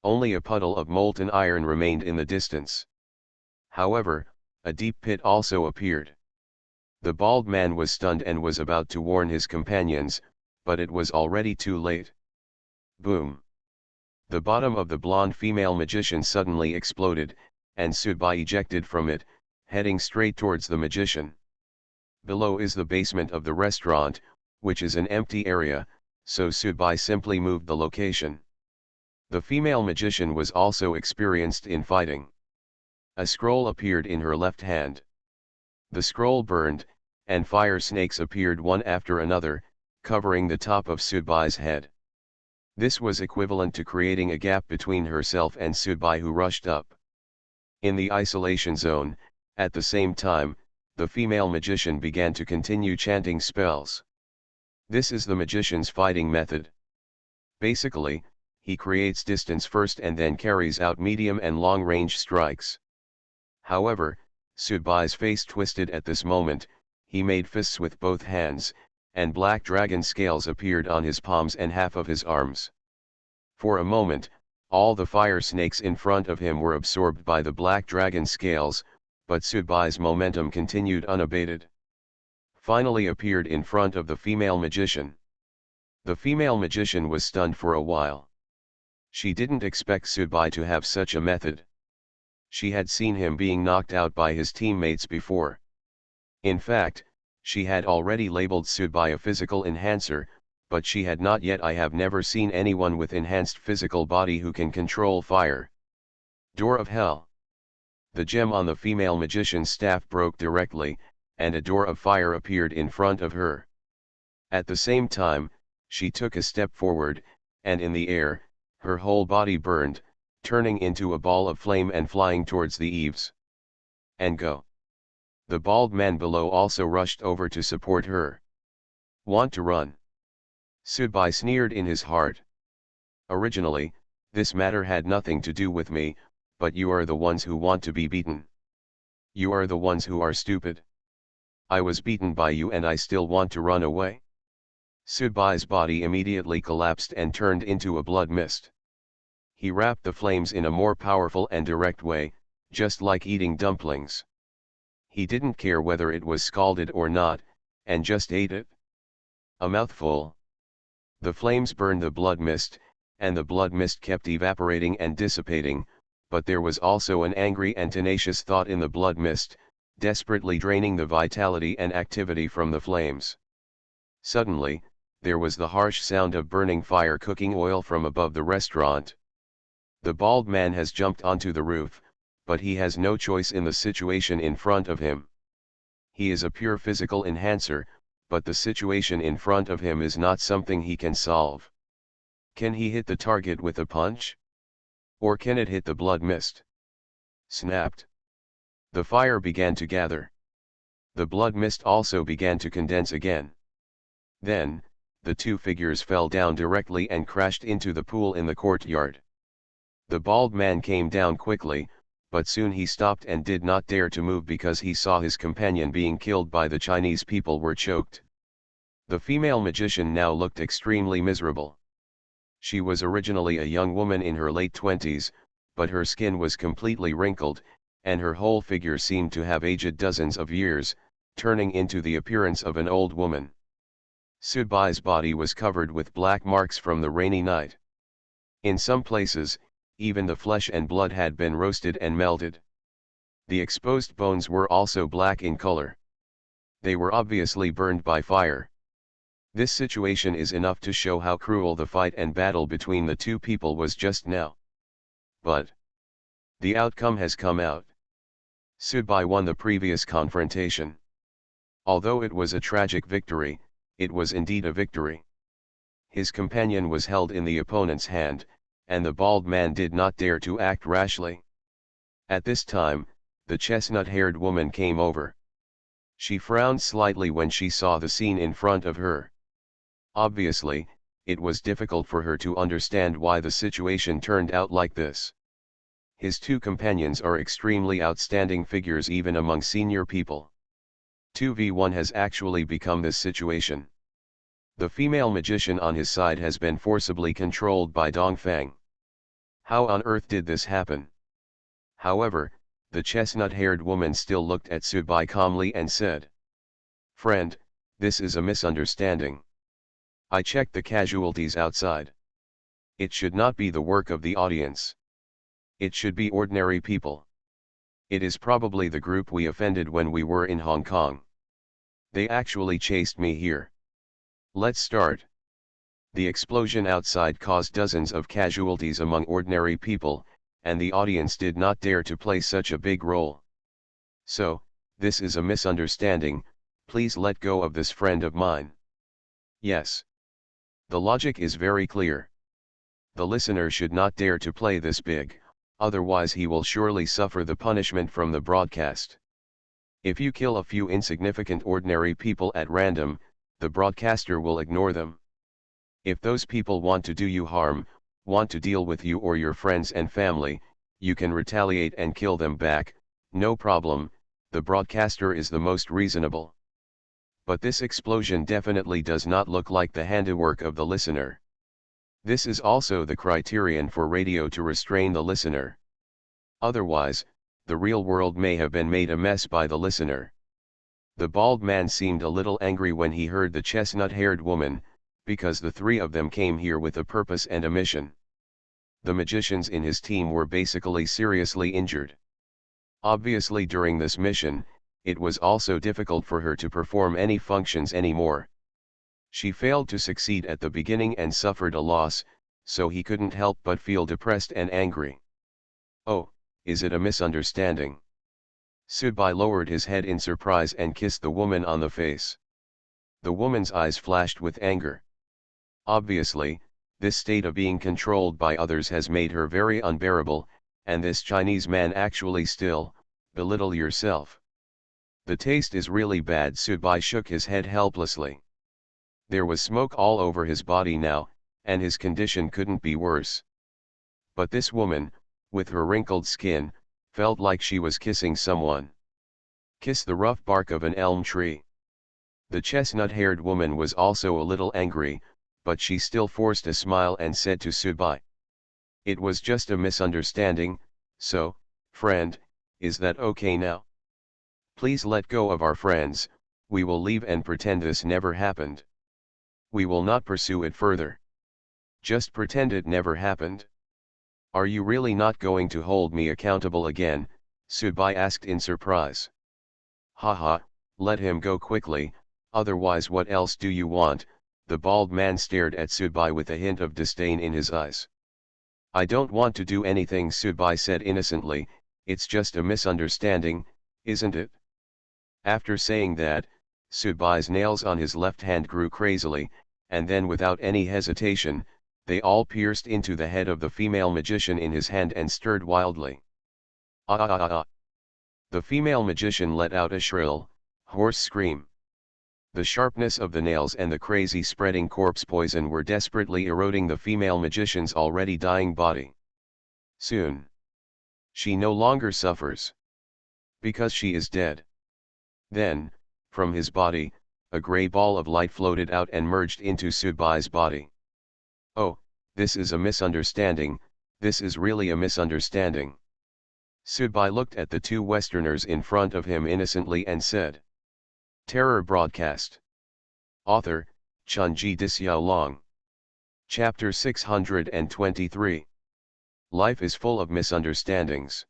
Only a puddle of molten iron remained in the distance. However, a deep pit also appeared. The bald man was stunned and was about to warn his companions, but it was already too late. Boom! The bottom of the blonde female magician suddenly exploded, and Subai ejected from it, heading straight towards the magician. Below is the basement of the restaurant, which is an empty area, so Subai simply moved the location. The female magician was also experienced in fighting. A scroll appeared in her left hand. The scroll burned, and fire snakes appeared one after another, covering the top of Subai's head. This was equivalent to creating a gap between herself and Subai, who rushed up. In the isolation zone, at the same time, the female magician began to continue chanting spells. This is the magician's fighting method. Basically, he creates distance first and then carries out medium and long-range strikes. However, Subai's face twisted at this moment, he made fists with both hands, and black dragon scales appeared on his palms and half of his arms. For a moment, all the fire snakes in front of him were absorbed by the black dragon scales, but Subai's momentum continued unabated. Finally appeared in front of the female magician. The female magician was stunned for a while. She didn't expect Subai to have such a method. She had seen him being knocked out by his teammates before. In fact, she had already labeled Subai a physical enhancer, but she had not yet. I have never seen anyone with enhanced physical body who can control fire. Door of Hell. The gem on the female magician's staff broke directly, and a door of fire appeared in front of her. At the same time, she took a step forward, and in the air, her whole body burned, turning into a ball of flame and flying towards the eaves. And go. The bald man below also rushed over to support her. Want to run? Subai sneered in his heart. Originally, this matter had nothing to do with me, but you are the ones who want to be beaten. You are the ones who are stupid. I was beaten by you and I still want to run away? Subai's body immediately collapsed and turned into a blood mist. He wrapped the flames in a more powerful and direct way, just like eating dumplings. He didn't care whether it was scalded or not, and just ate it. A mouthful. The flames burned the blood mist, and the blood mist kept evaporating and dissipating, but there was also an angry and tenacious thought in the blood mist, desperately draining the vitality and activity from the flames. Suddenly, there was the harsh sound of burning fire cooking oil from above the restaurant. The bald man has jumped onto the roof, but he has no choice in the situation in front of him. He is a pure physical enhancer, but the situation in front of him is not something he can solve. Can he hit the target with a punch? Or can it hit the blood mist? Snapped. The fire began to gather. The blood mist also began to condense again. Then, the two figures fell down directly and crashed into the pool in the courtyard. The bald man came down quickly, but soon he stopped and did not dare to move because he saw his companion being killed by the Chinese people were choked. The female magician now looked extremely miserable. She was originally a young woman in her late 20s, but her skin was completely wrinkled, and her whole figure seemed to have aged dozens of years, turning into the appearance of an old woman. Sudbai's body was covered with black marks from the rainy night. In some places, even the flesh and blood had been roasted and melted. The exposed bones were also black in color. They were obviously burned by fire. This situation is enough to show how cruel the fight and battle between the two people was just now. But the outcome has come out. Sudbai won the previous confrontation. Although it was a tragic victory, it was indeed a victory. His companion was held in the opponent's hand, and the bald man did not dare to act rashly. At this time, the chestnut-haired woman came over. She frowned slightly when she saw the scene in front of her. Obviously, it was difficult for her to understand why the situation turned out like this. His two companions are extremely outstanding figures even among senior people. 2v1 has actually become this situation. The female magician on his side has been forcibly controlled by Dongfang. How on earth did this happen? However, the chestnut-haired woman still looked at Sudbai calmly and said, "Friend, this is a misunderstanding. I checked the casualties outside. It should not be the work of the audience. It should be ordinary people. It is probably the group we offended when we were in Hong Kong. They actually chased me here. Let's start." The explosion outside caused dozens of casualties among ordinary people, and the audience did not dare to play such a big role. So, this is a misunderstanding, please let go of this friend of mine. Yes. The logic is very clear. The listener should not dare to play this big, otherwise he will surely suffer the punishment from the broadcast. If you kill a few insignificant ordinary people at random, the broadcaster will ignore them. If those people want to do you harm, want to deal with you or your friends and family, you can retaliate and kill them back, no problem, the broadcaster is the most reasonable. But this explosion definitely does not look like the handiwork of the listener. This is also the criterion for radio to restrain the listener. Otherwise, the real world may have been made a mess by the listener. The bald man seemed a little angry when he heard the chestnut-haired woman, because the three of them came here with a purpose and a mission. The magicians in his team were basically seriously injured. Obviously during this mission, it was also difficult for her to perform any functions anymore. She failed to succeed at the beginning and suffered a loss, so he couldn't help but feel depressed and angry. Oh, is it a misunderstanding? Sudbai lowered his head in surprise and kissed the woman on the face. The woman's eyes flashed with anger. Obviously, this state of being controlled by others has made her very unbearable, and this Chinese man actually still, belittle yourself. The taste is really bad. Sudbai shook his head helplessly. There was smoke all over his body now, and his condition couldn't be worse. But this woman, with her wrinkled skin, felt like she was kissing someone. Kiss the rough bark of an elm tree. The chestnut-haired woman was also a little angry, but she still forced a smile and said to Sudbai, "It was just a misunderstanding, so, friend, is that okay now? Please let go of our friends, we will leave and pretend this never happened. We will not pursue it further. Just pretend it never happened." "Are you really not going to hold me accountable again?" Sudbai asked in surprise. "Haha, let him go quickly, otherwise what else do you want?" The bald man stared at Sudbai with a hint of disdain in his eyes. "I don't want to do anything," Sudbai said innocently, "it's just a misunderstanding, isn't it?" After saying that, Sudbai's nails on his left hand grew crazily, and then without any hesitation, they all pierced into the head of the female magician in his hand and stirred wildly. Ah ah ah ah! The female magician let out a shrill, hoarse scream. The sharpness of the nails and the crazy spreading corpse poison were desperately eroding the female magician's already dying body. Soon, She no longer suffers. Because she is dead. Then, from his body, a grey ball of light floated out and merged into Sudbai's body. Oh, this is a misunderstanding, this is really a misunderstanding. Sudbai looked at the two Westerners in front of him innocently and said. Terror Broadcast. Author, Chunji Dixiaolong. Chapter 623. Life is full of misunderstandings.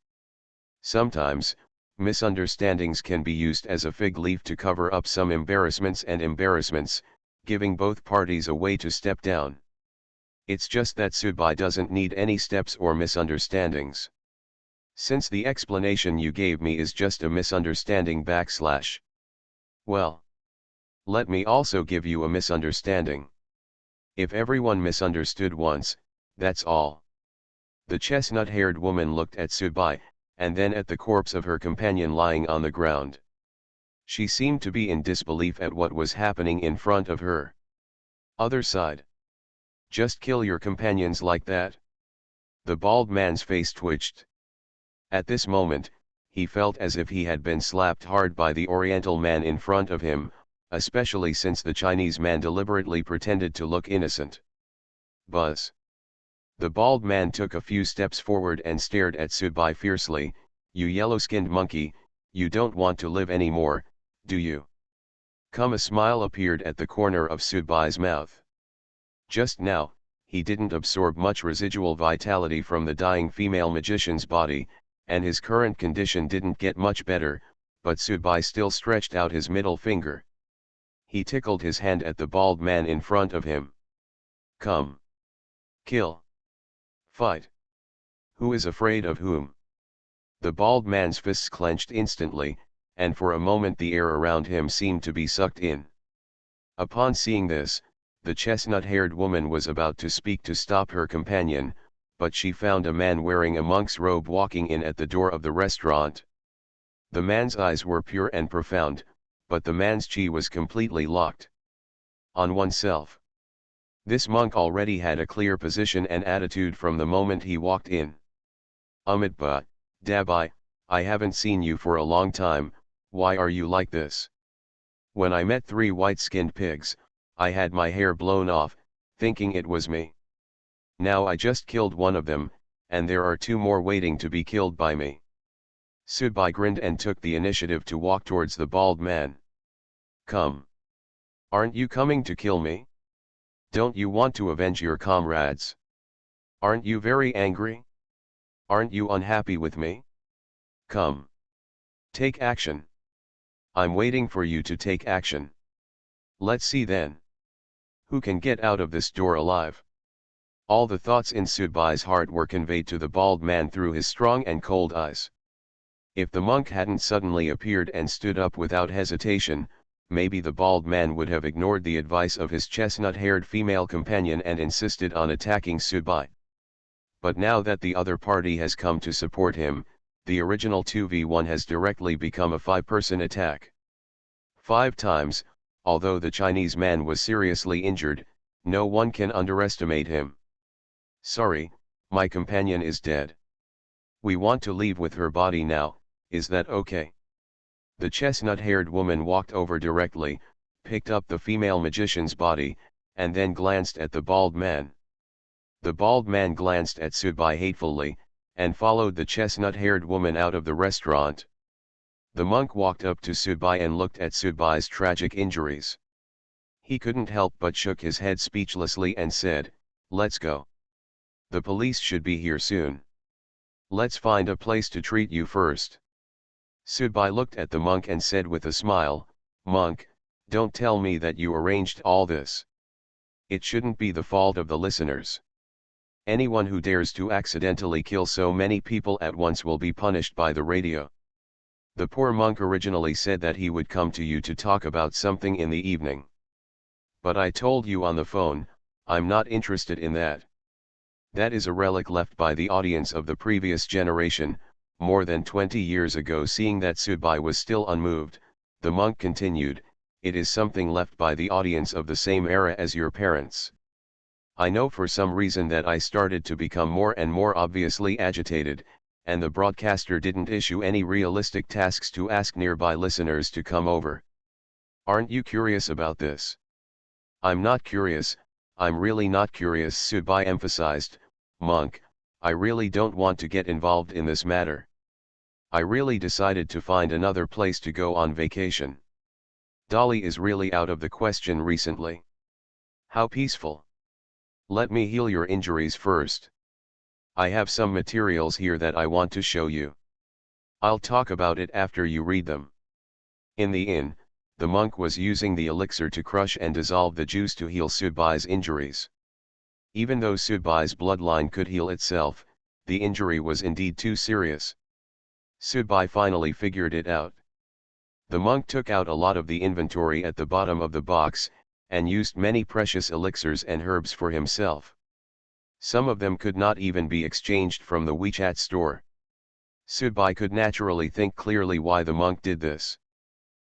Sometimes, misunderstandings can be used as a fig leaf to cover up some embarrassments, giving both parties a way to step down. It's just that Sudbai doesn't need any steps or misunderstandings. Since the explanation you gave me is just a misunderstanding / well, let me also give you a misunderstanding. If everyone misunderstood once, that's all. The chestnut-haired woman looked at Sudbai, and then at the corpse of her companion lying on the ground. She seemed to be in disbelief at what was happening in front of her. Other side. Just kill your companions like that? The bald man's face twitched. At this moment, he felt as if he had been slapped hard by the Oriental man in front of him, especially since the Chinese man deliberately pretended to look innocent. Buzz. The bald man took a few steps forward and stared at Sudbai fiercely. You yellow-skinned monkey, you don't want to live anymore, do you? A smile appeared at the corner of Sudbai's mouth. Just now, he didn't absorb much residual vitality from the dying female magician's body, and his current condition didn't get much better, but Sudbai still stretched out his middle finger. He tickled his hand at the bald man in front of him. Come. Kill. Fight. Who is afraid of whom? The bald man's fists clenched instantly, and for a moment the air around him seemed to be sucked in. Upon seeing this, the chestnut-haired woman was about to speak to stop her companion, but she found a man wearing a monk's robe walking in at the door of the restaurant. The man's eyes were pure and profound, but the man's chi was completely locked on oneself. This monk already had a clear position and attitude from the moment he walked in. Amitba, Dabai, I haven't seen you for a long time, why are you like this? When I met 3 white-skinned pigs, I had my hair blown off, thinking it was me. Now I just killed one of them, and there are 2 more waiting to be killed by me. Sudbai grinned and took the initiative to walk towards the bald man. Come. Aren't you coming to kill me? Don't you want to avenge your comrades? Aren't you very angry? Aren't you unhappy with me? Come. Take action. I'm waiting for you to take action. Let's see then. Who can get out of this door alive? All the thoughts in Sudbai's heart were conveyed to the bald man through his strong and cold eyes. If the monk hadn't suddenly appeared and stood up without hesitation, maybe the bald man would have ignored the advice of his chestnut-haired female companion and insisted on attacking Sudbai. But now that the other party has come to support him, the original 2v1 has directly become a 5-person attack. 5 times, although the Chinese man was seriously injured, no one can underestimate him. Sorry, my companion is dead. We want to leave with her body now, is that okay? The chestnut-haired woman walked over directly, picked up the female magician's body, and then glanced at the bald man. The bald man glanced at Sudbai hatefully, and followed the chestnut-haired woman out of the restaurant. The monk walked up to Sudbai and looked at Sudbai's tragic injuries. He couldn't help but shook his head speechlessly and said, "Let's go. The police should be here soon. Let's find a place to treat you first." Sudbai looked at the monk and said with a smile, "Monk, don't tell me that you arranged all this. It shouldn't be the fault of the listeners. Anyone who dares to accidentally kill so many people at once will be punished by the radio. The poor monk originally said that he would come to you to talk about something in the evening. But I told you on the phone, I'm not interested in that. That is a relic left by the audience of the previous generation, more than 20 years ago." Seeing that Sudbai was still unmoved, the monk continued, "It is something left by the audience of the same era as your parents. I know for some reason that I started to become more and more obviously agitated, and the broadcaster didn't issue any realistic tasks to ask nearby listeners to come over. Aren't you curious about this? I'm not curious, I'm really not curious, Sudbai emphasized. Monk, I really don't want to get involved in this matter. I really decided to find another place to go on vacation. Dolly is really out of the question recently. How peaceful. Let me heal your injuries first. I have some materials here that I want to show you. I'll talk about it after you read them. In the inn, the monk was using the elixir to crush and dissolve the juice to heal Sudbai's injuries. Even though Sudbai's bloodline could heal itself, the injury was indeed too serious. Sudbai finally figured it out. The monk took out a lot of the inventory at the bottom of the box, and used many precious elixirs and herbs for himself. Some of them could not even be exchanged from the WeChat store. Sudbai could naturally think clearly why the monk did this.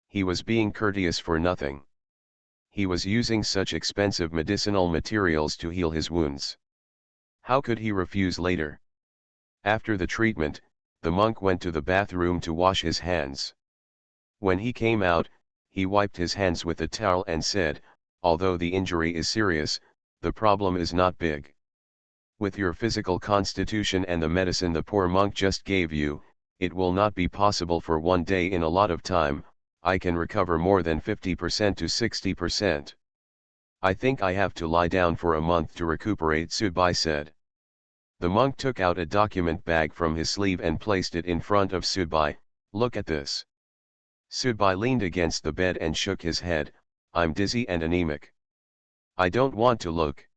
He was being courteous for nothing. He was using such expensive medicinal materials to heal his wounds. How could he refuse later? After the treatment, the monk went to the bathroom to wash his hands. When he came out, he wiped his hands with a towel and said, "Although the injury is serious, the problem is not big. With your physical constitution and the medicine the poor monk just gave you, it will not be possible for one day in a lot of time. I can recover more than 50% to 60%. I think I have to lie down for a month to recuperate," Sudbai said. The monk took out a document bag from his sleeve and placed it in front of Sudbai. "Look at this." Sudbai leaned against the bed and shook his head. "I'm dizzy and anemic. I don't want to look."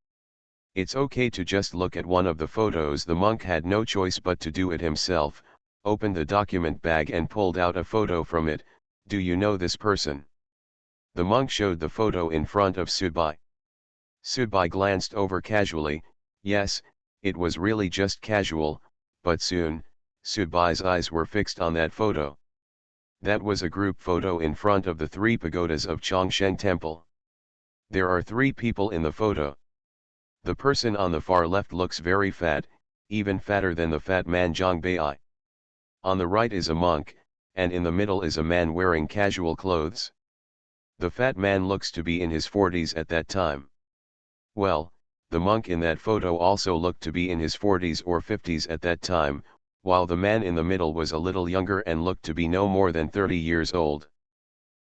"It's okay to just look at one of the photos." The monk had no choice but to do it himself, opened the document bag and pulled out a photo from it. "Do you know this person?" The monk showed the photo in front of Sudbai. Sudbai glanced over casually. Yes, it was really just casual, but soon, Sudbai's eyes were fixed on that photo. That was a group photo in front of the 3 pagodas of Chongsheng Temple. There are 3 people in the photo. The person on the far left looks very fat, even fatter than the fat man Zhang Bai. On the right is a monk, and in the middle is a man wearing casual clothes. The fat man looks to be in his 40s at that time. Well, the monk in that photo also looked to be in his 40s or 50s at that time, while the man in the middle was a little younger and looked to be no more than 30 years old.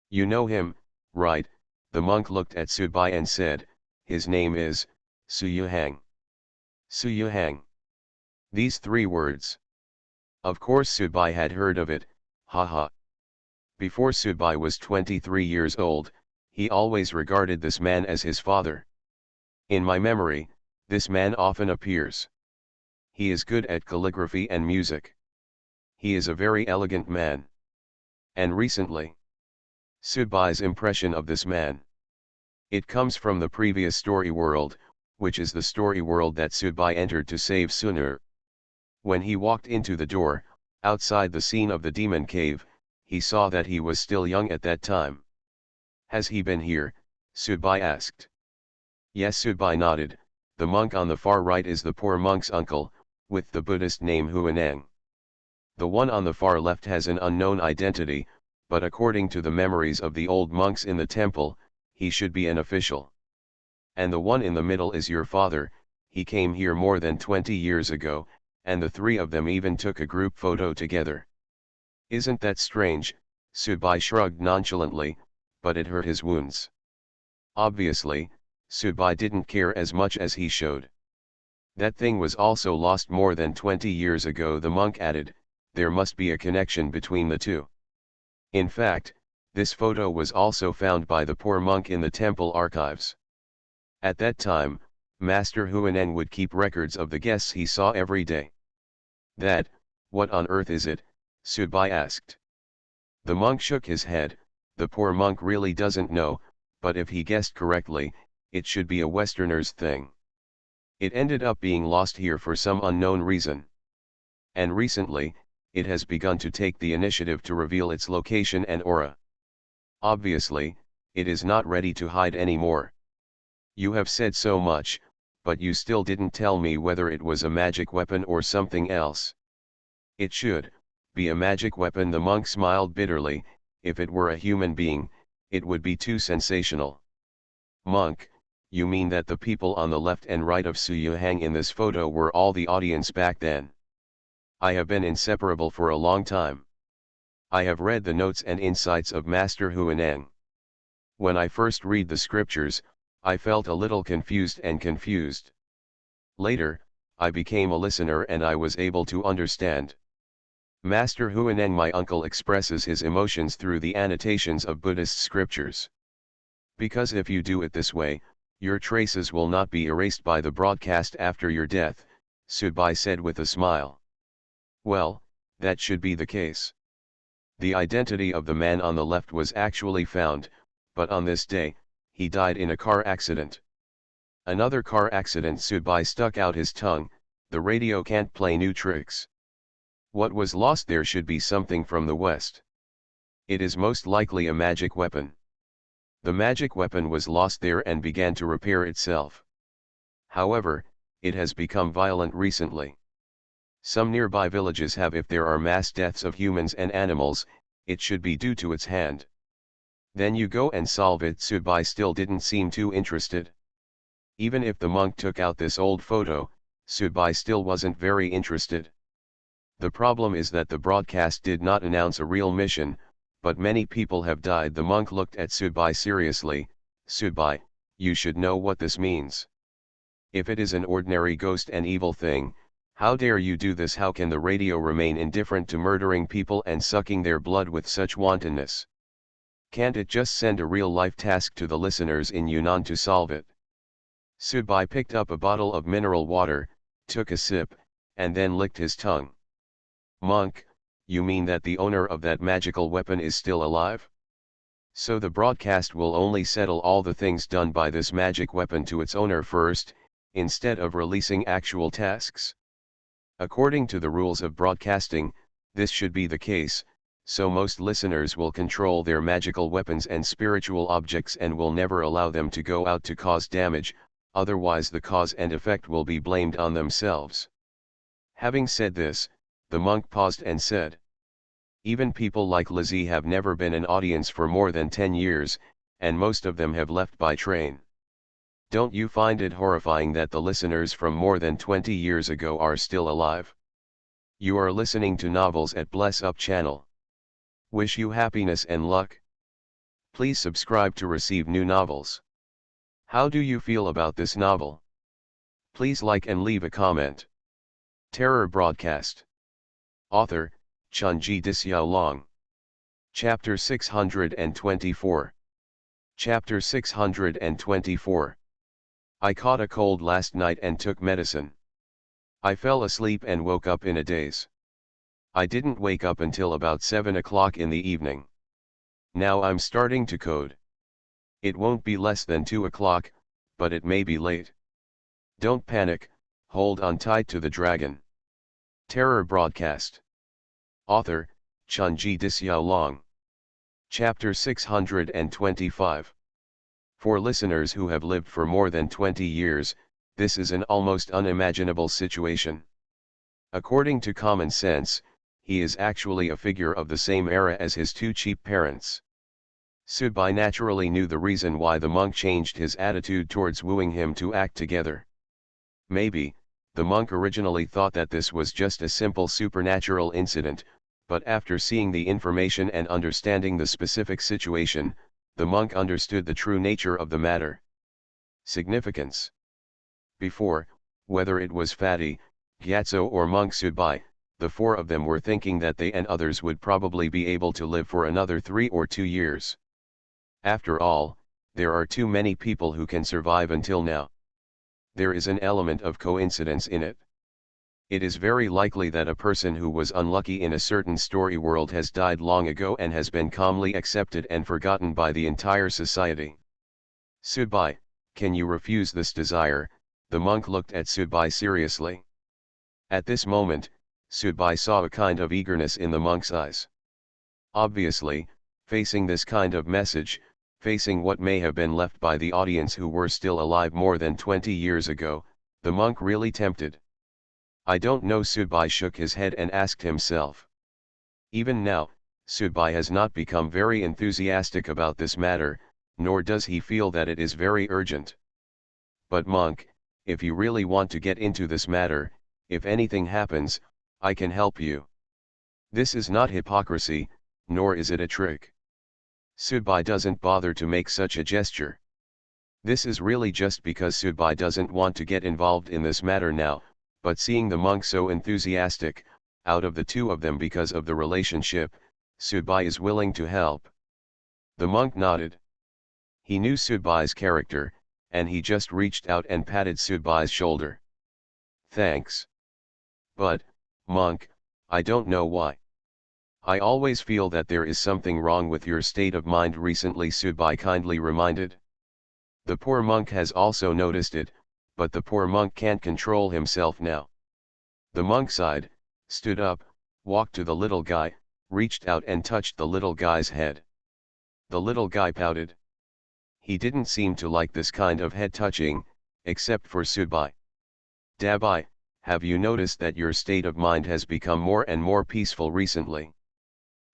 "You know him, right?" The monk looked at Sudbai and said, "His name is Suyuhang." Suyuhang. These 3 words. Of course Sudbai had heard of it, haha. Before Sudbai was 23 years old, he always regarded this man as his father. "In my memory, this man often appears. He is good at calligraphy and music. He is a very elegant man. And recently." Sudbai's impression of this man. It comes from the previous story world, which is the story world that Sudbai entered to save Sunur. When he walked into the door, outside the scene of the demon cave, he saw that he was still young at that time. "Has he been here?" Sudbai asked. Yes, Sudbai nodded. "The monk on the far right is the poor monk's uncle, with the Buddhist name Huaneng. The one on the far left has an unknown identity, but according to the memories of the old monks in the temple, he should be an official. And the one in the middle is your father. He came here more than 20 years ago, and the 3 of them even took a group photo together." "Isn't that strange?" Sudbai shrugged nonchalantly, but it hurt his wounds. Obviously, Sudbai didn't care as much as he showed. "That thing was also lost more than 20 years ago," the monk added. "There must be a connection between the 2. In fact, this photo was also found by the poor monk in the temple archives. At that time, Master Huaneng would keep records of the guests he saw every day." What on earth is it?" Sudbai asked. The monk shook his head. The poor monk really doesn't know, but if he guessed correctly, it should be a Westerner's thing. It ended up being lost here for some unknown reason. And recently, it has begun to take the initiative to reveal its location and aura. Obviously, it is not ready to hide anymore. You have said so much, but you still didn't tell me whether it was a magic weapon or something else." It should be a magic weapon. The monk smiled bitterly. If it were a human being, it would be too sensational. Monk, you mean that the people on the left and right of Suyuhang in this photo were all the audience back then? I have been inseparable for a long time. I have read the notes and insights of Master Huineng. When I first read the scriptures, I felt a little confused. Later, I became a listener and I was able to understand. Master Huineng, my uncle, expresses his emotions through the annotations of Buddhist scriptures. Because if you do it this way, your traces will not be erased by the broadcast after your death, Subai said with a smile. Well, that should be the case. The identity of the man on the left was actually found, but on this day, he died in a car accident. Another car accident. Subai stuck out his tongue. The radio can't play new tricks. What was lost there should be something from the West. It is most likely a magic weapon. The magic weapon was lost there and began to repair itself. However, it has become violent recently. Some nearby villages have. If there are mass deaths of humans and animals, it should be due to its hand. Then you go and solve it. Subai still didn't seem too interested. Even if the monk took out this old photo, Subai still wasn't very interested. The problem is that the broadcast did not announce a real mission, but many people have died. The monk looked at Subai seriously. Subai, you should know what this means. If it is an ordinary ghost and evil thing, how dare you do this? How can the radio remain indifferent to murdering people and sucking their blood with such wantonness? Can't it just send a real-life task to the listeners in Yunnan to solve it? Subai picked up a bottle of mineral water, took a sip, and then licked his tongue. Monk, you mean that the owner of that magical weapon is still alive? So the broadcast will only settle all the things done by this magic weapon to its owner first, instead of releasing actual tasks? According to the rules of broadcasting, this should be the case, so most listeners will control their magical weapons and spiritual objects and will never allow them to go out to cause damage, otherwise the cause and effect will be blamed on themselves. Having said this, the monk paused and said, even people like Lizzie have never been an audience for more than 10 years, and most of them have left by train. Don't you find it horrifying that the listeners from more than 20 years ago are still alive? You are listening to novels at Bless Up channel. Wish you happiness and luck. Please subscribe to receive new novels. How do you feel about this novel? Please like and leave a comment. Terror Broadcast. Author, Chunji Dixiaolong. Chapter 624. Chapter 624. I caught a cold last night and took medicine. I fell asleep and woke up in a daze. I didn't wake up until about 7 o'clock in the evening. Now I'm starting to code. It won't be less than 2 o'clock, but it may be late. Don't panic, hold on tight to the dragon. Terror Broadcast. Author, Chunji Dixiaolong. Chapter 625. For listeners who have lived for more than 20 years, this is an almost unimaginable situation. According to common sense, he is actually a figure of the same era as his two cheap parents. Subai naturally knew the reason why the monk changed his attitude towards wooing him to act together. Maybe, the monk originally thought that this was just a simple supernatural incident, but after seeing the information and understanding the specific situation, the monk understood the true nature of the matter. Significance. Before, whether it was Fatty, Gyatso or monk Subai, the four of them were thinking that they and others would probably be able to live for another 3 or 2 years. After all, there are too many people who can survive until now. There is an element of coincidence in it. It is very likely that a person who was unlucky in a certain story world has died long ago and has been calmly accepted and forgotten by the entire society. Subai, can you refuse this desire? The monk looked at Subai seriously. At this moment, Subai saw a kind of eagerness in the monk's eyes. Obviously, facing this kind of message, facing what may have been left by the audience who were still alive more than 20 years ago, the monk really tempted. I don't know. Sudbai shook his head and asked himself. Even now, Sudbai has not become very enthusiastic about this matter, nor does he feel that it is very urgent. But monk, if you really want to get into this matter, if anything happens, I can help you. This is not hypocrisy, nor is it a trick. Sudbai doesn't bother to make such a gesture. This is really just because Sudbai doesn't want to get involved in this matter now, but seeing the monk so enthusiastic, out of the two of them because of the relationship, Sudbai is willing to help. The monk nodded. He knew Sudbai's character, and he just reached out and patted Sudbai's shoulder. Thanks. But, monk, I don't know why. I always feel that there is something wrong with your state of mind recently, Sudbai kindly reminded. The poor monk has also noticed it, but the poor monk can't control himself now. The monk sighed, stood up, walked to the little guy, reached out and touched the little guy's head. The little guy pouted. He didn't seem to like this kind of head touching, except for Sudbai. Dabai, have you noticed that your state of mind has become more and more peaceful recently?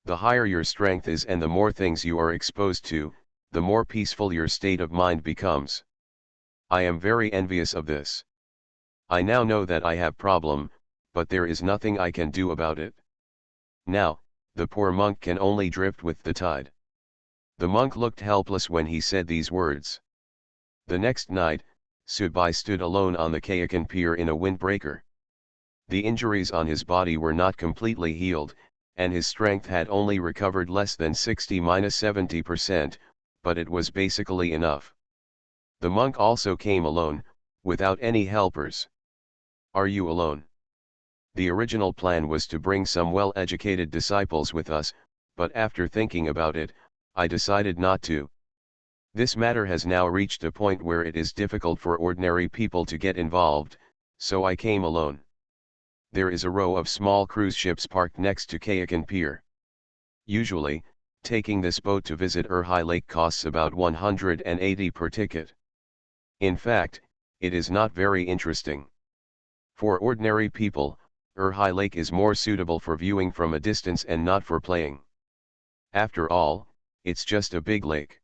The higher your strength is and the more things you are exposed to, the more peaceful your state of mind becomes. I am very envious of this. I now know that I have problem, but there is nothing I can do about it. Now, the poor monk can only drift with the tide. The monk looked helpless when he said these words. The next night, Sudbai stood alone on the Kayakan pier in a windbreaker. The injuries on his body were not completely healed, and his strength had only recovered less than 60–70%, but it was basically enough. The monk also came alone, without any helpers. Are you alone? The original plan was to bring some well-educated disciples with us, but after thinking about it, I decided not to. This matter has now reached a point where it is difficult for ordinary people to get involved, so I came alone. There is a row of small cruise ships parked next to Kayakan Pier. Usually, taking this boat to visit Urhai Lake costs about 180 per ticket. In fact, it is not very interesting. For ordinary people, Urhai Lake is more suitable for viewing from a distance and not for playing. After all, it's just a big lake.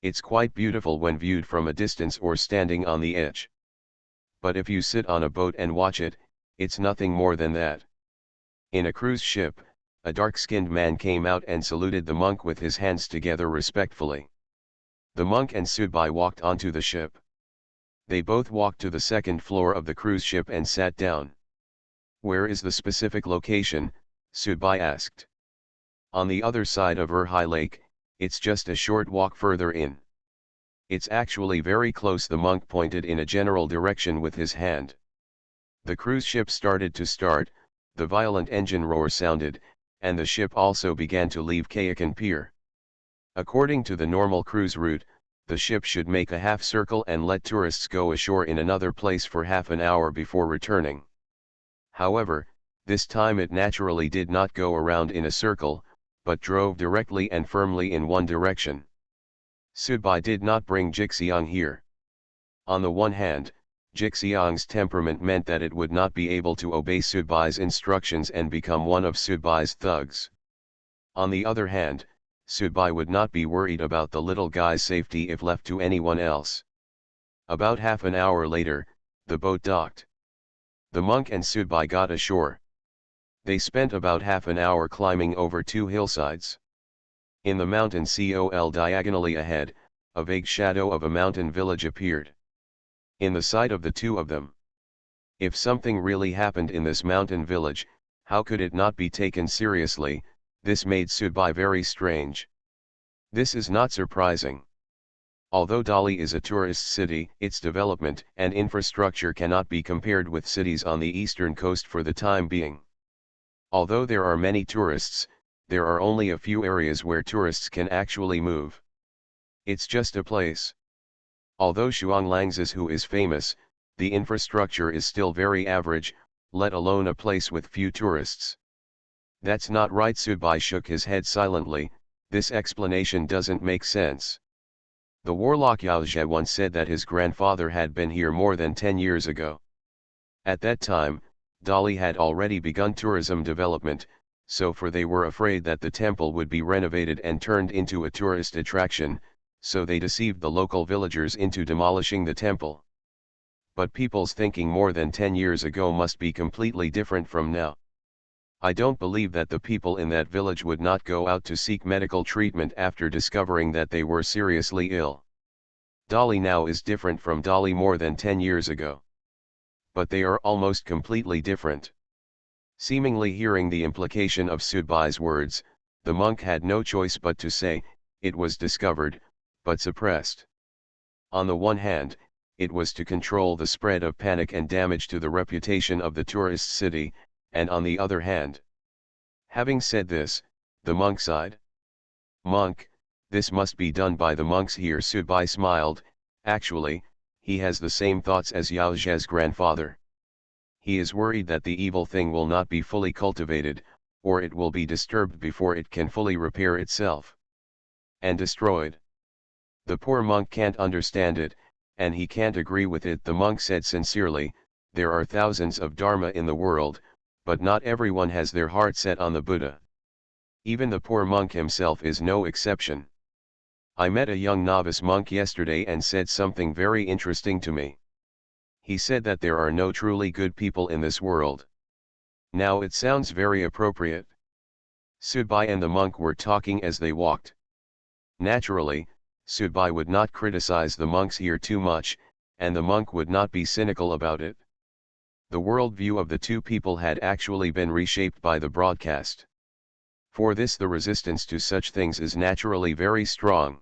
It's quite beautiful when viewed from a distance or standing on the edge. But if you sit on a boat and watch it, it's nothing more than that. In a cruise ship, a dark-skinned man came out and saluted the monk with his hands together respectfully. The monk and Sudbai walked onto the ship. They both walked to the second floor of the cruise ship and sat down. Where is the specific location? Sudbai asked. On the other side of Urhai Lake, it's just a short walk further in. It's actually very close, the monk pointed in a general direction with his hand. The cruise ship started to start, the violent engine roar sounded, and the ship also began to leave Kayakan Pier. According to the normal cruise route, the ship should make a half circle and let tourists go ashore in another place for half an hour before returning. However, this time it naturally did not go around in a circle, but drove directly and firmly in one direction. Sudbai did not bring Jixiang here. On the one hand, Jixiang's temperament meant that it would not be able to obey Sudbai's instructions and become one of Sudbai's thugs. On the other hand, Sudbai would not be worried about the little guy's safety if left to anyone else. About half an hour later, the boat docked. The monk and Sudbai got ashore. They spent about half an hour climbing over two hillsides. In the mountain col diagonally ahead, a vague shadow of a mountain village appeared. In the sight of the two of them. If something really happened in this mountain village, how could it not be taken seriously? This made Sudbai very strange. This is not surprising. Although Dali is a tourist city, its development and infrastructure cannot be compared with cities on the eastern coast for the time being. Although there are many tourists, there are only a few areas where tourists can actually move. It's just a place. Although Shuanglangzhu is famous, the infrastructure is still very average, let alone a place with few tourists. That's not right. Sudbai shook his head silently. This explanation doesn't make sense. The warlock Yao Zhe once said that his grandfather had been here more than 10 years ago. At that time, Delhi had already begun tourism development, so for they were afraid that the temple would be renovated and turned into a tourist attraction, so they deceived the local villagers into demolishing the temple. But people's thinking more than 10 years ago must be completely different from now. I don't believe that the people in that village would not go out to seek medical treatment after discovering that they were seriously ill. Delhi now is different from Delhi more than 10 years ago. But they are almost completely different. Seemingly hearing the implication of Sudbai's words, the monk had no choice but to say, it was discovered, but suppressed. On the one hand, it was to control the spread of panic and damage to the reputation of the tourist city, and on the other hand. Having said this, the monk sighed. Monk, this must be done by the monks here. Sudbai smiled. Actually, he has the same thoughts as Yao Zhe's grandfather. He is worried that the evil thing will not be fully cultivated, or it will be disturbed before it can fully repair itself. And destroyed. The poor monk can't understand it, and he can't agree with it. The monk said sincerely, there are thousands of Dharma in the world, but not everyone has their heart set on the Buddha. Even the poor monk himself is no exception. I met a young novice monk yesterday and said something very interesting to me. He said that there are no truly good people in this world. Now it sounds very appropriate. Sudbai and the monk were talking as they walked. Naturally, Sudbai would not criticize the monks here too much, and the monk would not be cynical about it. The worldview of the two people had actually been reshaped by the broadcast. For this the resistance to such things is naturally very strong.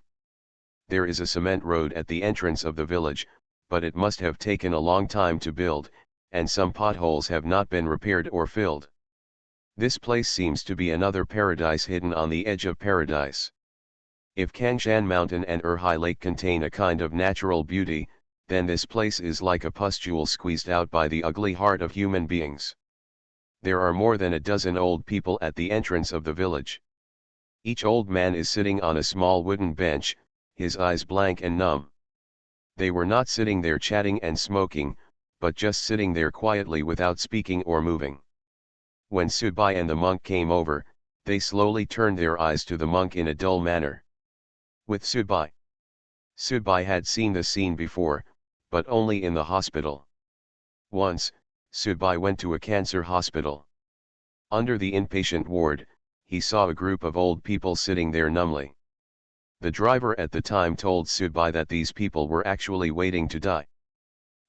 There is a cement road at the entrance of the village, but it must have taken a long time to build, and some potholes have not been repaired or filled. This place seems to be another paradise hidden on the edge of paradise. If Kangshan Mountain and Urhai Lake contain a kind of natural beauty, then this place is like a pustule squeezed out by the ugly heart of human beings. There are more than a dozen old people at the entrance of the village. Each old man is sitting on a small wooden bench, his eyes blank and numb. They were not sitting there chatting and smoking, but just sitting there quietly without speaking or moving. When Sudbai and the monk came over, they slowly turned their eyes to the monk in a dull manner. With Sudbai. Sudbai had seen the scene before, but only in the hospital. Once, Sudbai went to a cancer hospital. Under the inpatient ward, he saw a group of old people sitting there numbly. The driver at the time told Sudbai that these people were actually waiting to die.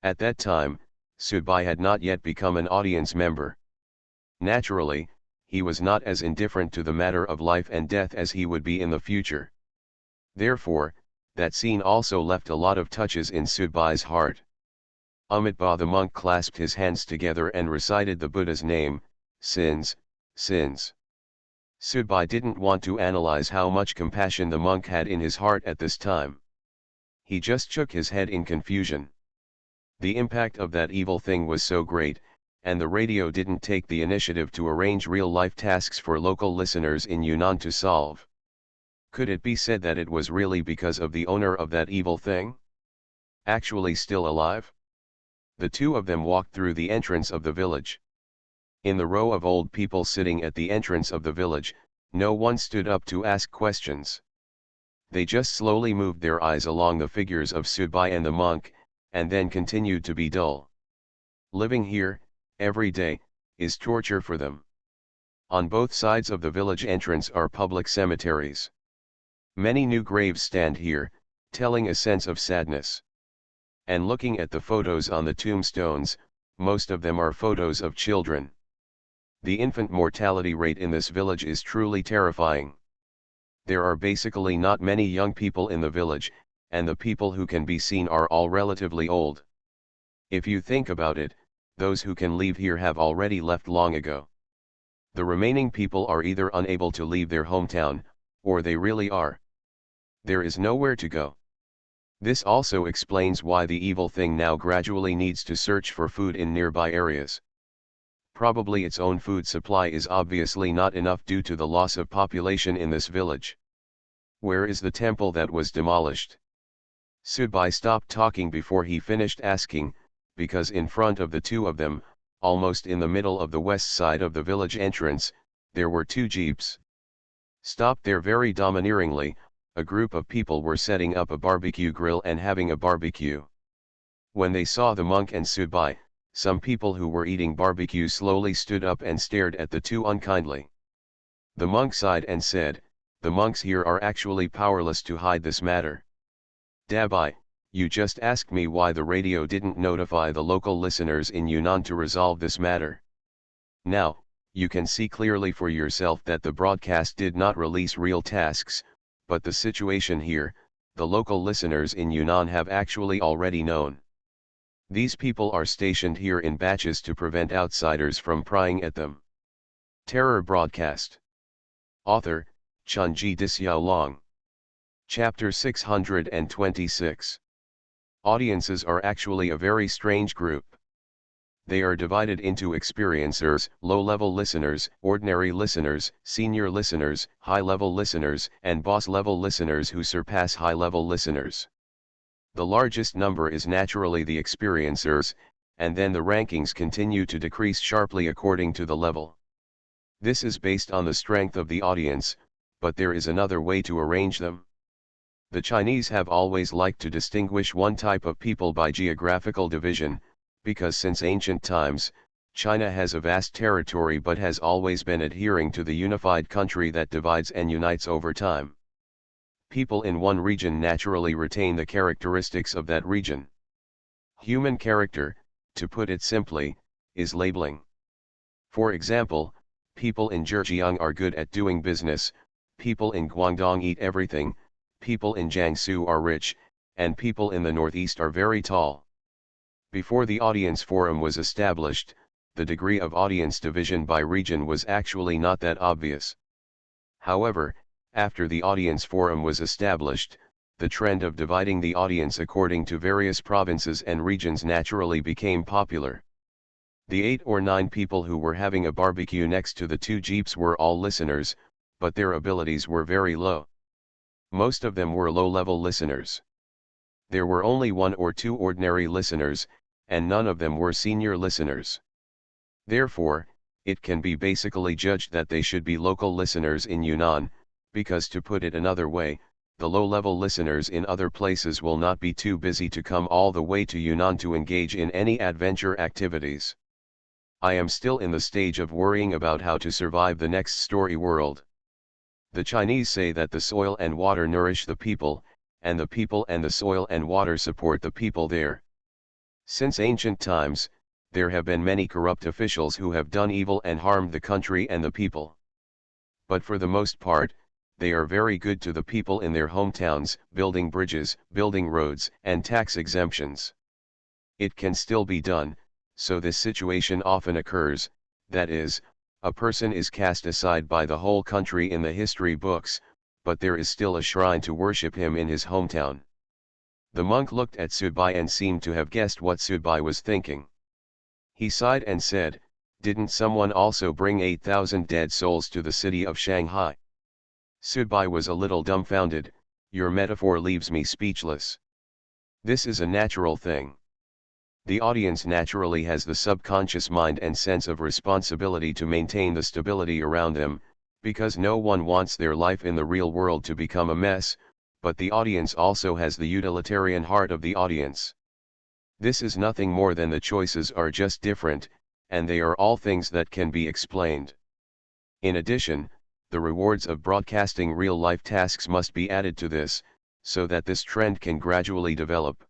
At that time, Sudbai had not yet become an audience member. Naturally, he was not as indifferent to the matter of life and death as he would be in the future. Therefore, that scene also left a lot of touches in Sudbai's heart. Amitabha the monk clasped his hands together and recited the Buddha's name, sins, sins. Sudbai didn't want to analyze how much compassion the monk had in his heart at this time. He just shook his head in confusion. The impact of that evil thing was so great, and the radio didn't take the initiative to arrange real-life tasks for local listeners in Yunnan to solve. Could it be said that it was really because of the owner of that evil thing? Actually still alive? The two of them walked through the entrance of the village. In the row of old people sitting at the entrance of the village, no one stood up to ask questions. They just slowly moved their eyes along the figures of Sudbai and the monk, and then continued to be dull. Living here, every day, is torture for them. On both sides of the village entrance are public cemeteries. Many new graves stand here, telling a sense of sadness. And looking at the photos on the tombstones, most of them are photos of children. The infant mortality rate in this village is truly terrifying. There are basically not many young people in the village, and the people who can be seen are all relatively old. If you think about it, those who can leave here have already left long ago. The remaining people are either unable to leave their hometown, or they really are. There is nowhere to go. This also explains why the evil thing now gradually needs to search for food in nearby areas. Probably its own food supply is obviously not enough due to the loss of population in this village. Where is the temple that was demolished? Sudbai stopped talking before he finished asking, because in front of the two of them, almost in the middle of the west side of the village entrance, there were two jeeps. Stopped there very domineeringly, a group of people were setting up a barbecue grill and having a barbecue. When they saw the monk and Subai, some people who were eating barbecue slowly stood up and stared at the two unkindly. The monk sighed and said, "The monks here are actually powerless to hide this matter. Dabai, you just asked me why the radio didn't notify the local listeners in Yunnan to resolve this matter. Now, you can see clearly for yourself that the broadcast did not release real tasks, but the situation here, the local listeners in Yunnan have actually already known. These people are stationed here in batches to prevent outsiders from prying at them." Terror Broadcast. Author, Chunji Dixiaolong. Chapter 626. Audiences are actually a very strange group. They are divided into experiencers, low-level listeners, ordinary listeners, senior listeners, high-level listeners, and boss-level listeners who surpass high-level listeners. The largest number is naturally the experiencers, and then the rankings continue to decrease sharply according to the level. This is based on the strength of the audience, but there is another way to arrange them. The Chinese have always liked to distinguish one type of people by geographical division, because since ancient times, China has a vast territory but has always been adhering to the unified country that divides and unites over time. People in one region naturally retain the characteristics of that region. Human character, to put it simply, is labeling. For example, people in Zhejiang are good at doing business, people in Guangdong eat everything, people in Jiangsu are rich, and people in the northeast are very tall. Before the audience forum was established, the degree of audience division by region was actually not that obvious. However, after the audience forum was established, the trend of dividing the audience according to various provinces and regions naturally became popular. The 8 or 9 people who were having a barbecue next to the two jeeps were all listeners, but their abilities were very low. Most of them were low-level listeners. There were only 1 or 2 ordinary listeners, and none of them were senior listeners. Therefore, it can be basically judged that they should be local listeners in Yunnan, because to put it another way, the low-level listeners in other places will not be too busy to come all the way to Yunnan to engage in any adventure activities. I am still in the stage of worrying about how to survive the next story world. The Chinese say that the soil and water nourish the people, and the people and the soil and water support the people there. Since ancient times, there have been many corrupt officials who have done evil and harmed the country and the people. But for the most part, they are very good to the people in their hometowns, building bridges, building roads, and tax exemptions. It can still be done, so this situation often occurs, that is, a person is cast aside by the whole country in the history books, but there is still a shrine to worship him in his hometown. The monk looked at Subai and seemed to have guessed what Subai was thinking. He sighed and said, "Didn't someone also bring 8,000 dead souls to the city of Shanghai?" Subai was a little dumbfounded. "Your metaphor leaves me speechless." This is a natural thing. The audience naturally has the subconscious mind and sense of responsibility to maintain the stability around them, because no one wants their life in the real world to become a mess, but the audience also has the utilitarian heart of the audience. This is nothing more than the choices are just different, and they are all things that can be explained. In addition, the rewards of broadcasting real-life tasks must be added to this, so that this trend can gradually develop.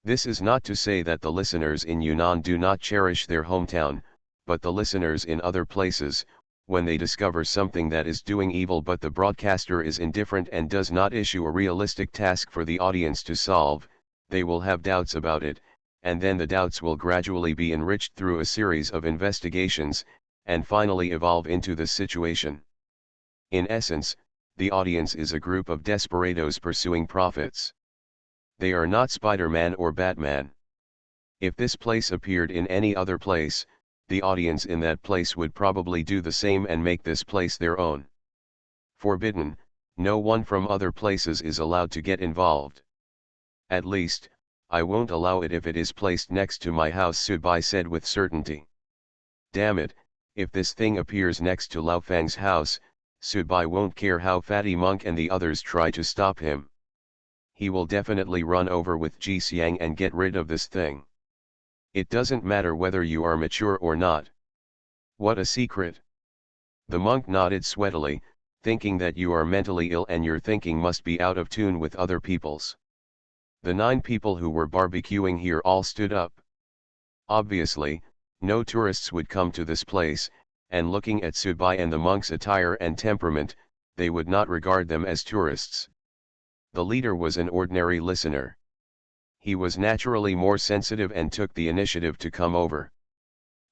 This is not to say that the listeners in Yunnan do not cherish their hometown, but the listeners in other places, when they discover something that is doing evil but the broadcaster is indifferent and does not issue a realistic task for the audience to solve, they will have doubts about it, and then the doubts will gradually be enriched through a series of investigations, and finally evolve into this situation. In essence, the audience is a group of desperados pursuing profits. They are not Spider-Man or Batman. If this place appeared in any other place, the audience in that place would probably do the same and make this place their own. Forbidden, no one from other places is allowed to get involved. At least, I won't allow it if it is placed next to my house, Subai said with certainty. Damn it, if this thing appears next to Lao Fang's house, Subai won't care how Fatty Monk and the others try to stop him. He will definitely run over with Ji Xiang and get rid of this thing. It doesn't matter whether you are mature or not. What a secret. The monk nodded sweatily, thinking that you are mentally ill and your thinking must be out of tune with other people's. The 9 people who were barbecuing here all stood up. Obviously, no tourists would come to this place, and looking at Subai and the monk's attire and temperament, they would not regard them as tourists. The leader was an ordinary listener. He was naturally more sensitive and took the initiative to come over.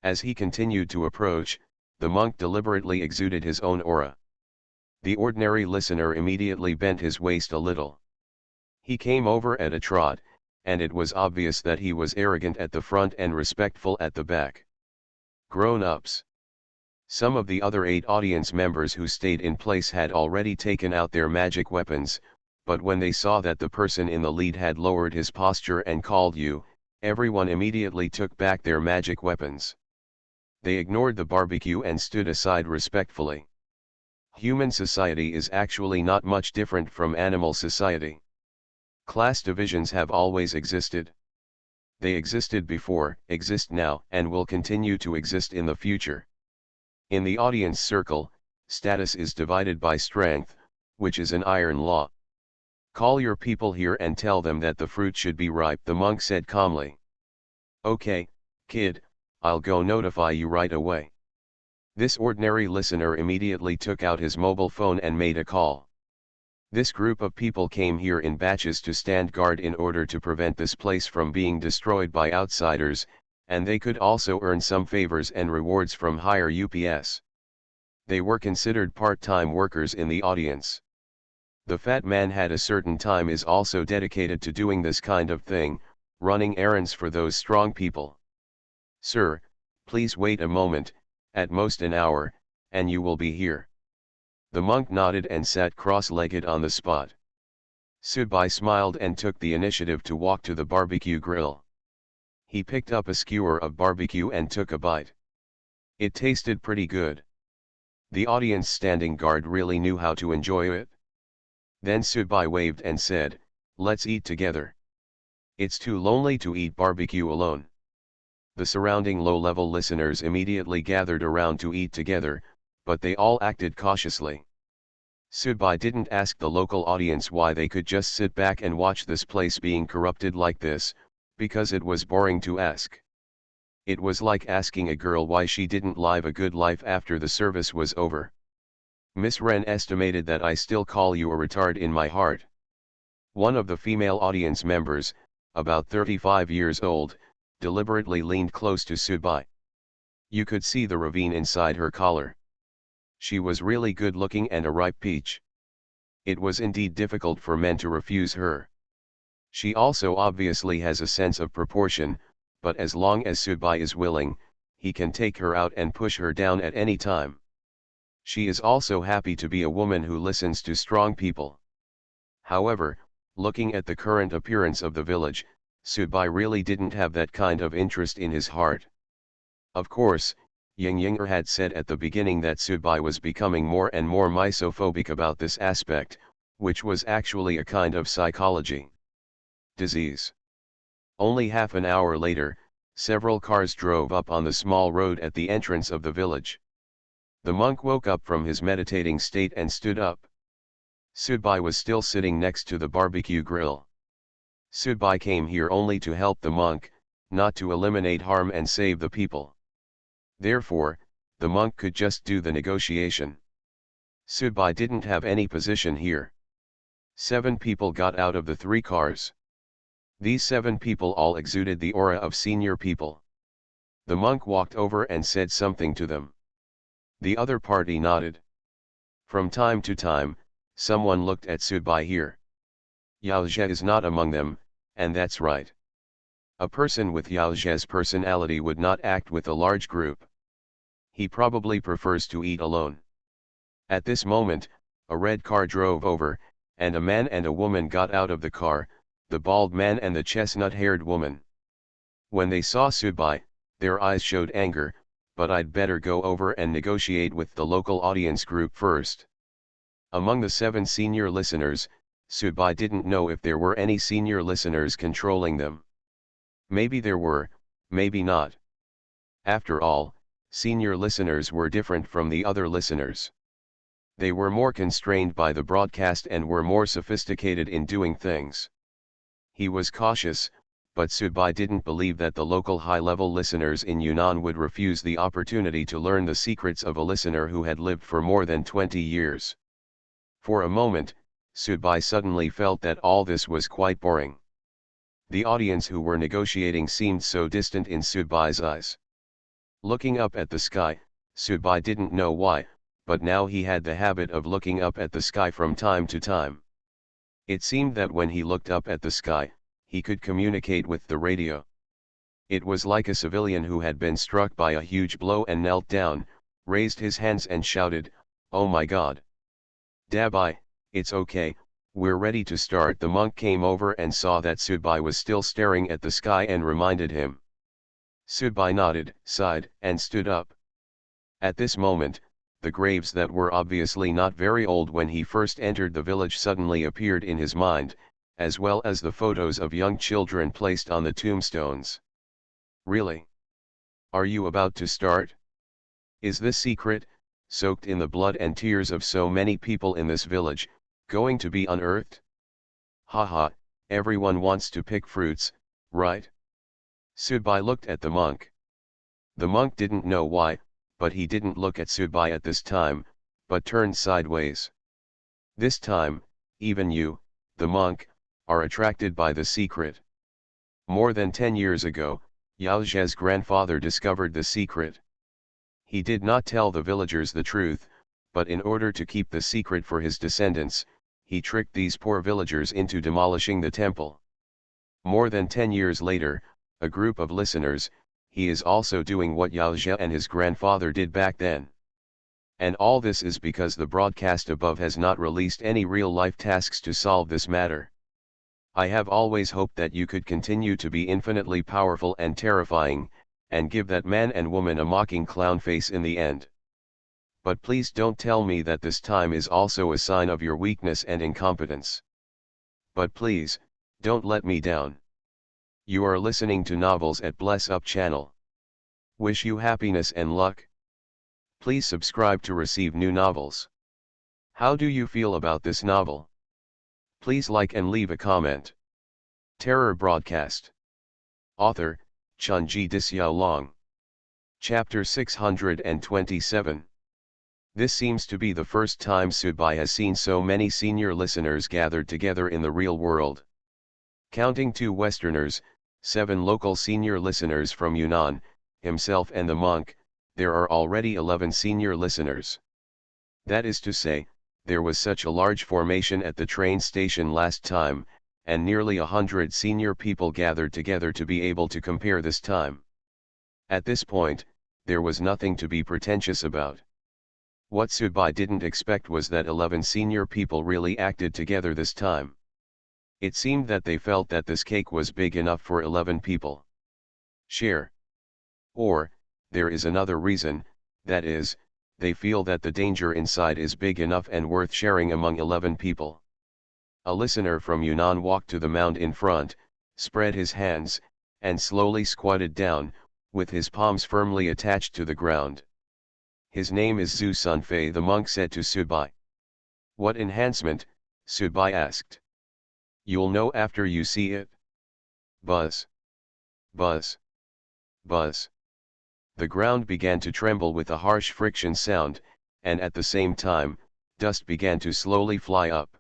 As he continued to approach, the monk deliberately exuded his own aura. The ordinary listener immediately bent his waist a little. He came over at a trot, and it was obvious that he was arrogant at the front and respectful at the back. Grown-ups. Some of the other 8 audience members who stayed in place had already taken out their magic weapons, but when they saw that the person in the lead had lowered his posture and called you, everyone immediately took back their magic weapons. They ignored the barbecue and stood aside respectfully. Human society is actually not much different from animal society. Class divisions have always existed. They existed before, exist now, and will continue to exist in the future. In the audience circle, status is divided by strength, which is an iron law. Call your people here and tell them that the fruit should be ripe, the monk said calmly. Okay, kid, I'll go notify you right away. This ordinary listener immediately took out his mobile phone and made a call. This group of people came here in batches to stand guard in order to prevent this place from being destroyed by outsiders, and they could also earn some favors and rewards from higher UPS. They were considered part-time workers in the audience. The fat man had a certain time is also dedicated to doing this kind of thing, running errands for those strong people. Sir, please wait a moment, at most an hour, and you will be here. The monk nodded and sat cross-legged on the spot. Subai smiled and took the initiative to walk to the barbecue grill. He picked up a skewer of barbecue and took a bite. It tasted pretty good. The audience standing guard really knew how to enjoy it. Then Subai waved and said, "Let's eat together. It's too lonely to eat barbecue alone." The surrounding low-level listeners immediately gathered around to eat together, but they all acted cautiously. Subai didn't ask the local audience why they could just sit back and watch this place being corrupted like this, because it was boring to ask. It was like asking a girl why she didn't live a good life after the service was over. Miss Wren estimated that I still call you a retard in my heart. One of the female audience members, about 35 years old, deliberately leaned close to Subai. You could see the ravine inside her collar. She was really good looking and a ripe peach. It was indeed difficult for men to refuse her. She also obviously has a sense of proportion, but as long as Subai is willing, he can take her out and push her down at any time. She is also happy to be a woman who listens to strong people. However, looking at the current appearance of the village, Subai really didn't have that kind of interest in his heart. Of course, Ying Yinger had said at the beginning that Subai was becoming more and more misophobic about this aspect, which was actually a kind of psychology disease. Only half an hour later, several cars drove up on the small road at the entrance of the village. The monk woke up from his meditating state and stood up. Subai was still sitting next to the barbecue grill. Subai came here only to help the monk, not to eliminate harm and save the people. Therefore, the monk could just do the negotiation. Subai didn't have any position here. 7 people got out of the 3 cars. These 7 people all exuded the aura of senior people. The monk walked over and said something to them. The other party nodded. From time to time, someone looked at Subai here. Yao Zhe is not among them, and that's right. A person with Yao Zhe's personality would not act with a large group. He probably prefers to eat alone. At this moment, a red car drove over, and a man and a woman got out of the car, the bald man and the chestnut-haired woman. When they saw Subai, their eyes showed anger, but I'd better go over and negotiate with the local audience group first. Among the 7 senior listeners, Subai didn't know if there were any senior listeners controlling them. Maybe there were, maybe not. After all, senior listeners were different from the other listeners. They were more constrained by the broadcast and were more sophisticated in doing things. He was cautious, but Subai didn't believe that the local high-level listeners in Yunnan would refuse the opportunity to learn the secrets of a listener who had lived for more than 20 years. For a moment, Subai suddenly felt that all this was quite boring. The audience who were negotiating seemed so distant in Subai's eyes. Looking up at the sky, Subai didn't know why, but now he had the habit of looking up at the sky from time to time. It seemed that when he looked up at the sky, he could communicate with the radio. It was like a civilian who had been struck by a huge blow and knelt down, raised his hands and shouted, "Oh my God! Dabai, it's okay, we're ready to start." The monk came over and saw that Subai was still staring at the sky and reminded him. Subai nodded, sighed, and stood up. At this moment, the graves that were obviously not very old when he first entered the village suddenly appeared in his mind, as well as the photos of young children placed on the tombstones. Really? Are you about to start? Is this secret, soaked in the blood and tears of so many people in this village, going to be unearthed? Haha, everyone wants to pick fruits, right? Subai looked at the monk. The monk didn't know why, but he didn't look at Subai at this time, but turned sideways. This time, even you, the monk, are attracted by the secret. More than 10 years ago, Yao Zhe's grandfather discovered the secret. He did not tell the villagers the truth, but in order to keep the secret for his descendants, he tricked these poor villagers into demolishing the temple. More than 10 years later, a group of listeners, he is also doing what Yao Zhe and his grandfather did back then. And all this is because the broadcast above has not released any real-life tasks to solve this matter. I have always hoped that you could continue to be infinitely powerful and terrifying, and give that man and woman a mocking clown face in the end. But please don't tell me that this time is also a sign of your weakness and incompetence. But please, don't let me down. You are listening to Novels at Bless Up channel. Wish you happiness and luck. Please subscribe to receive new novels. How do you feel about this novel? Please like and leave a comment. Terror Broadcast. Author, Chunji Dixiaolong. Chapter 627. This seems to be the first time Subai has seen so many senior listeners gathered together in the real world. Counting 2 Westerners, 7 local senior listeners from Yunnan, himself and the monk, there are already 11 senior listeners. That is to say, there was such a large formation at the train station last time, and nearly 100 senior people gathered together to be able to compare this time. At this point, there was nothing to be pretentious about. What Subai didn't expect was that 11 senior people really acted together this time. It seemed that they felt that this cake was big enough for 11 people. Share. Or, there is another reason, that is, they feel that the danger inside is big enough and worth sharing among 11 people. A listener from Yunnan walked to the mound in front, spread his hands, and slowly squatted down, with his palms firmly attached to the ground. His name is Zhu Sunfei, the monk said to Subai. What enhancement? Subai asked. You'll know after you see it. Buzz. Buzz. Buzz. The ground began to tremble with a harsh friction sound, and at the same time, dust began to slowly fly up.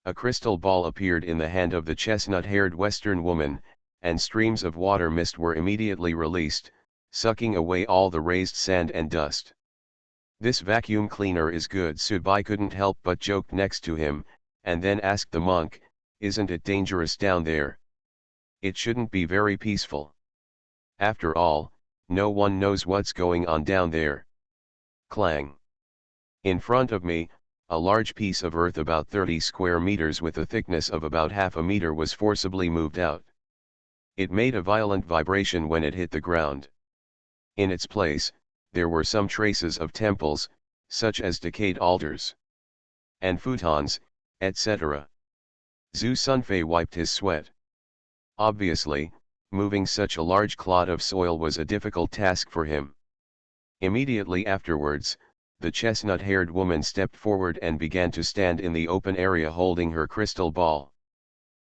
A crystal ball appeared in the hand of the chestnut-haired Western woman, and streams of water mist were immediately released, sucking away all the raised sand and dust. This vacuum cleaner is good. Subai couldn't help but joke next to him, and then asked the monk, isn't it dangerous down there? It shouldn't be very peaceful. After all, no one knows what's going on down there. Clang. In front of me, a large piece of earth about 30 square meters with a thickness of about half a meter was forcibly moved out. It made a violent vibration when it hit the ground. In its place, there were some traces of temples, such as decayed altars and futons, etc. Zhu Sunfei wiped his sweat. Obviously, moving such a large clod of soil was a difficult task for him. Immediately afterwards, the chestnut-haired woman stepped forward and began to stand in the open area holding her crystal ball.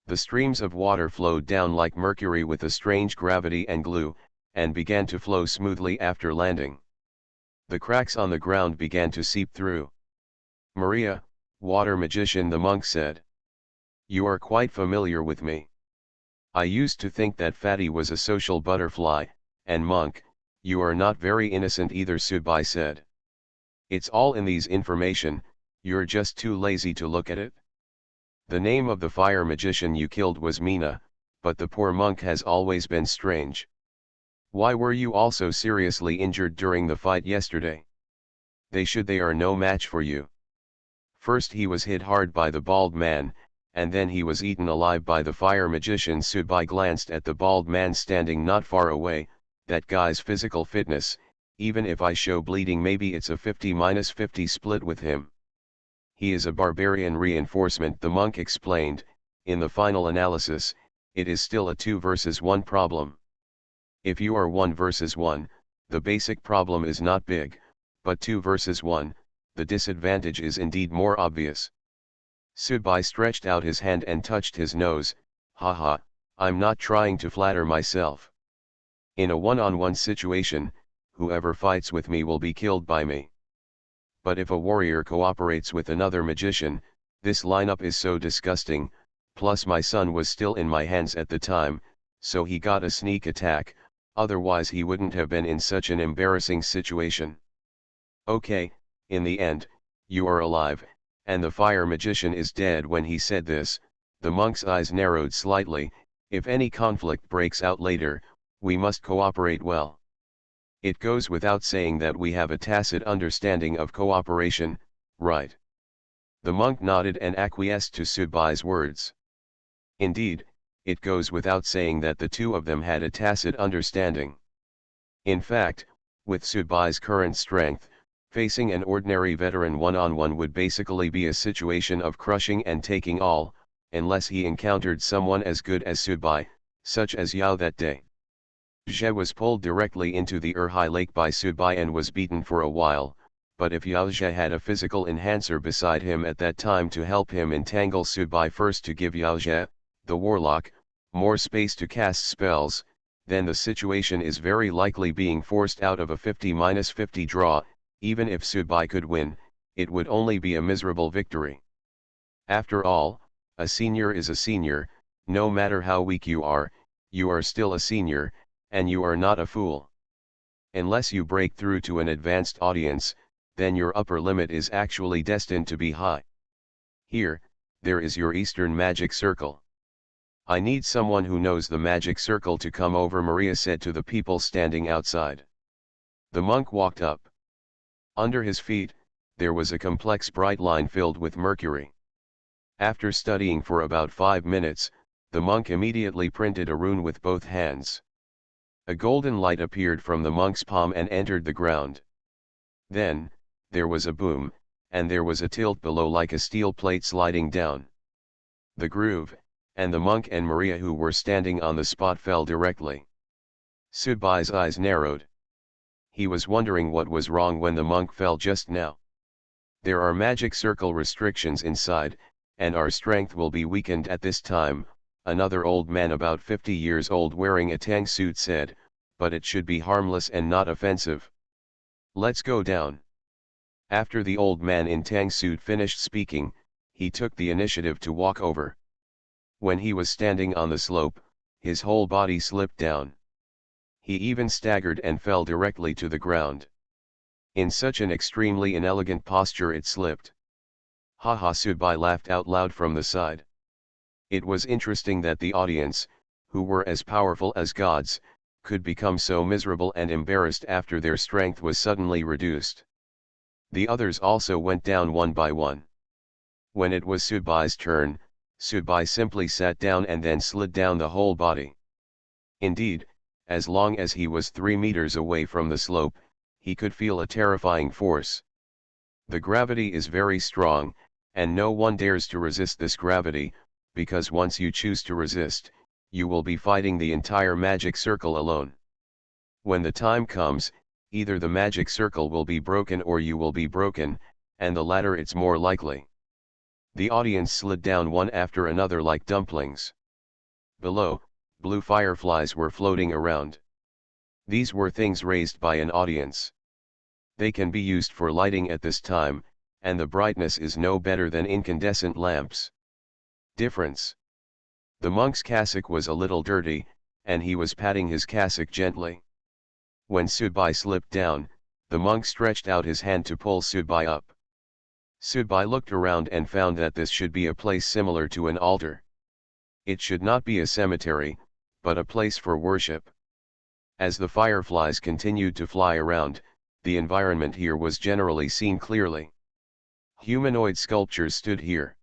The streams of water flowed down like mercury with a strange gravity and glue, and began to flow smoothly after landing. The cracks on the ground began to seep through. "Maria, water magician," the monk said. "You are quite familiar with me. I used to think that Fatty was a social butterfly, and monk, you are not very innocent either," Subai said. "It's all in these information, you're just too lazy to look at it. The name of the fire magician you killed was Mina, but the poor monk has always been strange. Why were you also seriously injured during the fight yesterday? They are no match for you. First he was hit hard by the bald man, and then he was eaten alive by the fire magician." Subai glanced at the bald man standing not far away. "That guy's physical fitness, even if I show bleeding, maybe it's a 50-50 split with him. He is a barbarian reinforcement," the monk explained. "In the final analysis, it is still a 2 versus 1 problem. If you are 1 versus 1, the basic problem is not big, but 2 versus 1, the disadvantage is indeed more obvious." Subai stretched out his hand and touched his nose. "Haha, I'm not trying to flatter myself. In a one-on-one situation, whoever fights with me will be killed by me. But if a warrior cooperates with another magician, this lineup is so disgusting, plus my son was still in my hands at the time, so he got a sneak attack, otherwise he wouldn't have been in such an embarrassing situation. Okay, in the end, you are alive, and the fire magician is dead." When he said this, the monk's eyes narrowed slightly. "If any conflict breaks out later, we must cooperate well. It goes without saying that we have a tacit understanding of cooperation, right?" The monk nodded and acquiesced to Subai's words. Indeed, it goes without saying that the two of them had a tacit understanding. In fact, with Subai's current strength, facing an ordinary veteran one-on-one would basically be a situation of crushing and taking all, unless he encountered someone as good as Subai, such as Yao that day. Zhe was pulled directly into the Erhai lake by Subai and was beaten for a while, but if Yao Zhe had a physical enhancer beside him at that time to help him entangle Subai first to give Yao Zhe, the warlock, more space to cast spells, then the situation is very likely being forced out of a 50-50 draw. Even if Subai could win, it would only be a miserable victory. After all, a senior is a senior, no matter how weak you are still a senior, and you are not a fool. Unless you break through to an advanced audience, then your upper limit is actually destined to be high. Here, there is your Eastern magic circle. I need someone who knows the magic circle to come over," Maria said to the people standing outside. The monk walked up. Under his feet, there was a complex bright line filled with mercury. After studying for about 5 minutes, the monk immediately printed a rune with both hands. A golden light appeared from the monk's palm and entered the ground. Then, there was a boom, and there was a tilt below like a steel plate sliding down. The groove, and the monk and Maria who were standing on the spot fell directly. Subai's eyes narrowed. He was wondering what was wrong when the monk fell just now. There are magic circle restrictions inside, and our strength will be weakened at this time, another old man about 50 years old wearing a tang suit said, but it should be harmless and not offensive. Let's go down. After the old man in tang suit finished speaking, he took the initiative to walk over. When he was standing on the slope, his whole body slipped down. He even staggered and fell directly to the ground. In such an extremely inelegant posture it slipped. Haha, Subai laughed out loud from the side. It was interesting that the audience, who were as powerful as gods, could become so miserable and embarrassed after their strength was suddenly reduced. The others also went down one by one. When it was Subai's turn, Subai simply sat down and then slid down the whole body. Indeed, as long as he was 3 meters away from the slope, He could feel a terrifying force. The gravity is very strong, and no one dares to resist this gravity, because once you choose to resist, you will be fighting the entire magic circle alone. When the time comes, either the magic circle will be broken or you will be broken, and the latter it's more likely. The audience slid down one after another like dumplings. Below, blue fireflies were floating around. These were things raised by an audience. They can be used for lighting at this time, and the brightness is no better than incandescent lamps. Difference. The monk's cassock was a little dirty, and he was patting his cassock gently. When Sudbai slipped down, the monk stretched out his hand to pull Sudbai up. Sudbai looked around and found that this should be a place similar to an altar. It should not be a cemetery, but a place for worship. As the fireflies continued to fly around, the environment here was generally seen clearly. Humanoid sculptures stood here.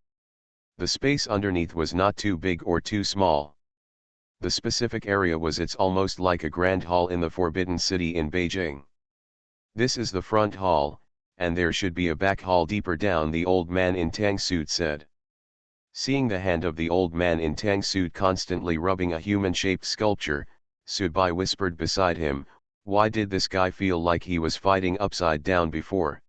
The space underneath was not too big or too small. The specific area was it's almost like a grand hall in the Forbidden City in Beijing. This is the front hall, and there should be a back hall deeper down, the old man in tang suit said. Seeing the hand of the old man in tang suit constantly rubbing a human-shaped sculpture, Sudbai whispered beside him, "Why did this guy feel like he was fighting upside down before?"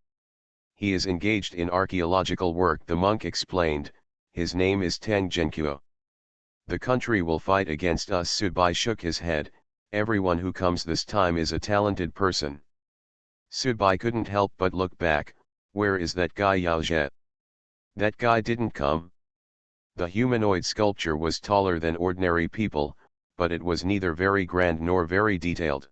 "He is engaged in archaeological work," the monk explained. "His name is Tang Genkuo. The country will fight against us." Sudbai shook his head. "Everyone who comes this time is a talented person." Sudbai couldn't help but look back. "Where is that guy Yao Zhe?" "That guy didn't come." The humanoid sculpture was taller than ordinary people, but it was neither very grand nor very detailed.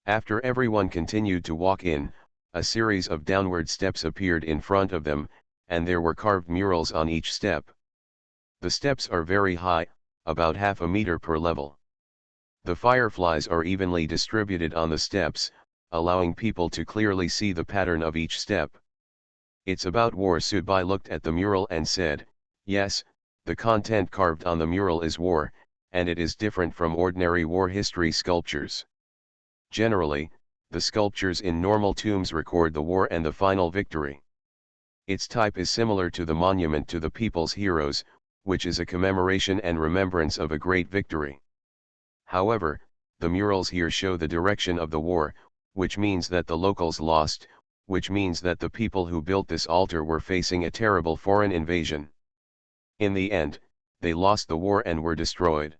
After everyone continued to walk in, a series of downward steps appeared in front of them, and there were carved murals on each step. The steps are very high, about half a meter per level. The fireflies are evenly distributed on the steps, allowing people to clearly see the pattern of each step. "It's about war." Sudbai looked at the mural and said, "Yes, the content carved on the mural is war, and it is different from ordinary war history sculptures. Generally, the sculptures in normal tombs record the war and the final victory. Its type is similar to the monument to the people's heroes, which is a commemoration and remembrance of a great victory. However, the murals here show the direction of the war, which means that the locals lost, which means that the people who built this altar were facing a terrible foreign invasion. In the end, they lost the war and were destroyed."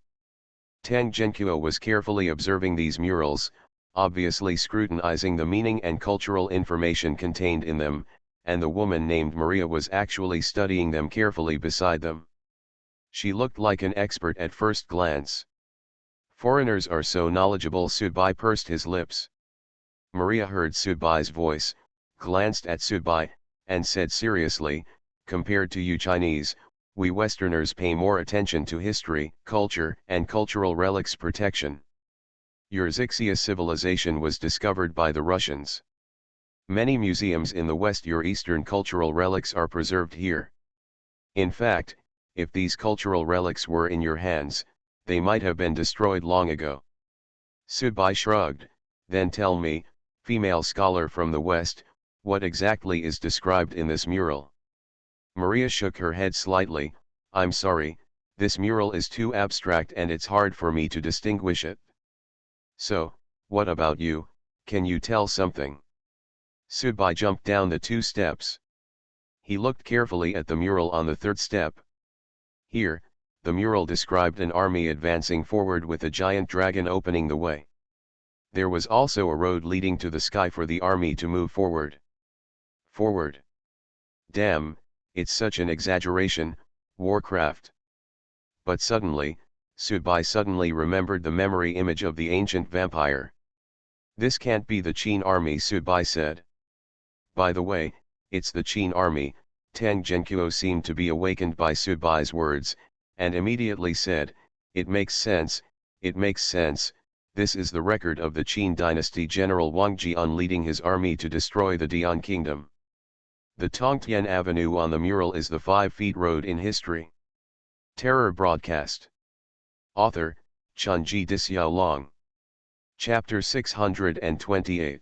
Tang Genkuo was carefully observing these murals, obviously scrutinizing the meaning and cultural information contained in them, and the woman named Maria was actually studying them carefully beside them. She looked like an expert at first glance. "Foreigners are so knowledgeable." Sudbai pursed his lips. Maria heard Sudbai's voice, glanced at Sudbai, and said seriously, "Compared to you Chinese, we Westerners pay more attention to history, culture, and cultural relics protection. Your Xixia civilization was discovered by the Russians. Many museums in the West, your Eastern cultural relics are preserved here. In fact, if these cultural relics were in your hands, they might have been destroyed long ago." Sudbai shrugged. "Then tell me, female scholar from the West, what exactly is described in this mural?" Maria shook her head slightly. "I'm sorry, this mural is too abstract and it's hard for me to distinguish it." "So, what about you, can you tell something?" Sudbai jumped down the 2 steps. He looked carefully at the mural on the 3rd step. Here, the mural described an army advancing forward with a giant dragon opening the way. There was also a road leading to the sky for the army to move forward. Forward. Damn, it's such an exaggeration, Warcraft. But suddenly, Sudbai suddenly remembered the memory image of the ancient vampire. "This can't be the Qin army," Sudbai said. "By the way, it's the Qin army." Tang Genkuo seemed to be awakened by Sudbai's words, and immediately said, "It makes sense, it makes sense. This is the record of the Qin dynasty General Wang Jian leading his army to destroy the Dian kingdom. The Tongtian Avenue on the mural is the 5 feet road in history." Terror broadcast. Author, Chunji Disiao Long. Chapter 628.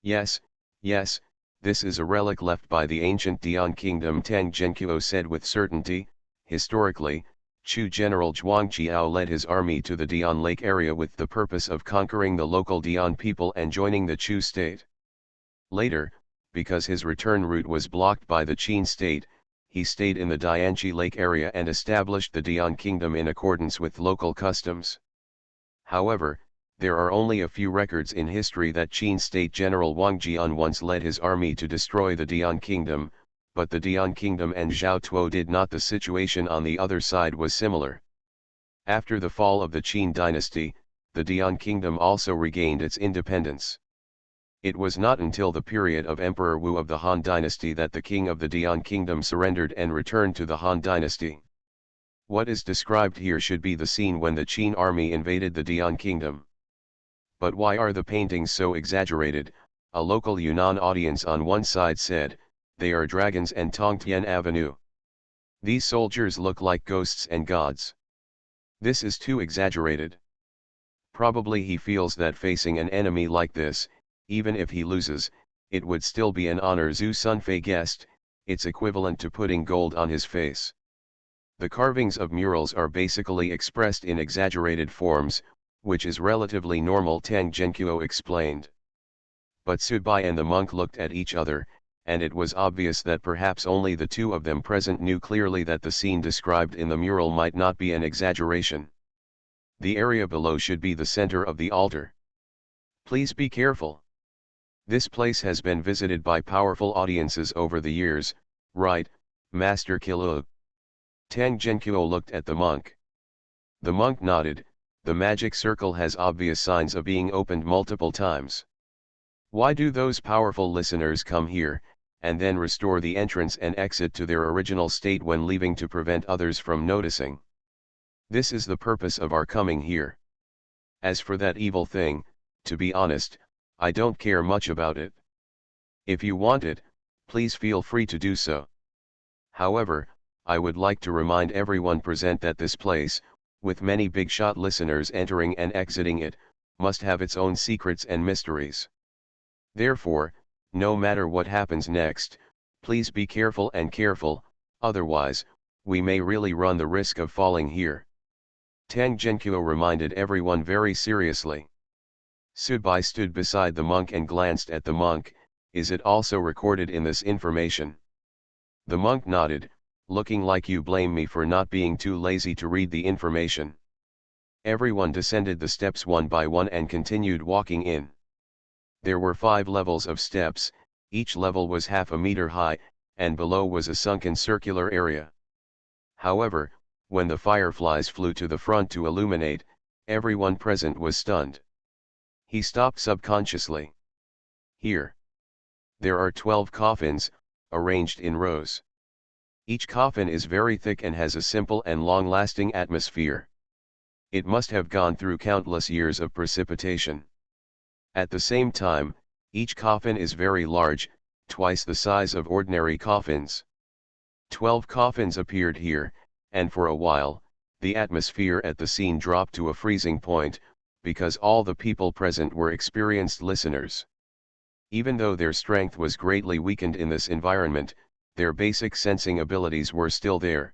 Yes, yes, this is a relic left by the ancient Dian kingdom, Tang Genqiu said with certainty. Historically, Chu General Zhuangqiao led his army to the Dian Lake area with the purpose of conquering the local Dian people and joining the Chu state. Later, because his return route was blocked by the Qin state, he stayed in the Dianqi Lake area and established the Dian kingdom in accordance with local customs. However, there are only a few records in history that Qin state general Wang Jian once led his army to destroy the Dian kingdom, but the Dian kingdom and Zhao Tuo did not. The situation on the other side was similar. After the fall of the Qin dynasty, the Dian kingdom also regained its independence. It was not until the period of Emperor Wu of the Han dynasty that the king of the Dian kingdom surrendered and returned to the Han dynasty. What is described here should be the scene when the Qin army invaded the Dian kingdom. But why are the paintings so exaggerated? A local Yunnan audience on one side said, they are dragons and Tongtian Avenue. These soldiers look like ghosts and gods. This is too exaggerated. Probably he feels that facing an enemy like this, even if he loses, it would still be an honor. Zhu Sunfei guessed, it's equivalent to putting gold on his face. The carvings of murals are basically expressed in exaggerated forms, which is relatively normal, Tang Genqiu explained. But Subai and the monk looked at each other, and it was obvious that perhaps only the two of them present knew clearly that the scene described in the mural might not be an exaggeration. The area below should be the center of the altar. Please be careful. This place has been visited by powerful audiences over the years, right, Master Kilug? Tang Genqiu looked at the monk. The monk nodded. The magic circle has obvious signs of being opened multiple times. Why do those powerful listeners come here, and then restore the entrance and exit to their original state when leaving to prevent others from noticing? This is the purpose of our coming here. As for that evil thing, to be honest, I don't care much about it. If you want it, please feel free to do so. However, I would like to remind everyone present that this place, with many big-shot listeners entering and exiting it, must have its own secrets and mysteries. Therefore, no matter what happens next, please be careful and careful, otherwise, we may really run the risk of falling here. Tang Genqiu reminded everyone very seriously. Subai stood beside the monk and glanced at the monk. Is it also recorded in this information? The monk nodded, looking like you blame me for not being too lazy to read the information. Everyone descended the steps one by one and continued walking in. There were 5 levels of steps, each level was half a meter high, and below was a sunken circular area. However, when the fireflies flew to the front to illuminate, everyone present was stunned. He stopped subconsciously. Here. There are 12 coffins, arranged in rows. Each coffin is very thick and has a simple and long-lasting atmosphere. It must have gone through countless years of precipitation. At the same time, each coffin is very large, twice the size of ordinary coffins. 12 coffins appeared here, and for a while, the atmosphere at the scene dropped to a freezing point, because all the people present were experienced listeners. Even though their strength was greatly weakened in this environment, their basic sensing abilities were still there.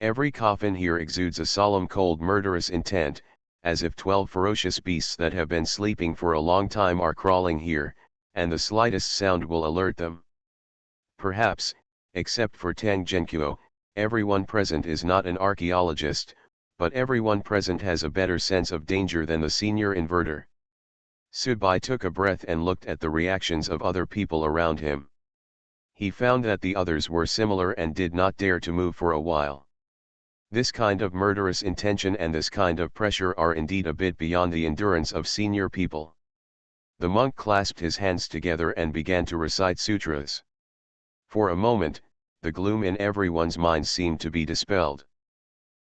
Every coffin here exudes a solemn, cold, murderous intent, as if 12 ferocious beasts that have been sleeping for a long time are crawling here, and the slightest sound will alert them. Perhaps, except for Tang Genqiu, everyone present is not an archaeologist, but everyone present has a better sense of danger than the senior inverter. Subai took a breath and looked at the reactions of other people around him. He found that the others were similar and did not dare to move for a while. This kind of murderous intention and this kind of pressure are indeed a bit beyond the endurance of senior people. The monk clasped his hands together and began to recite sutras. For a moment, the gloom in everyone's mind seemed to be dispelled.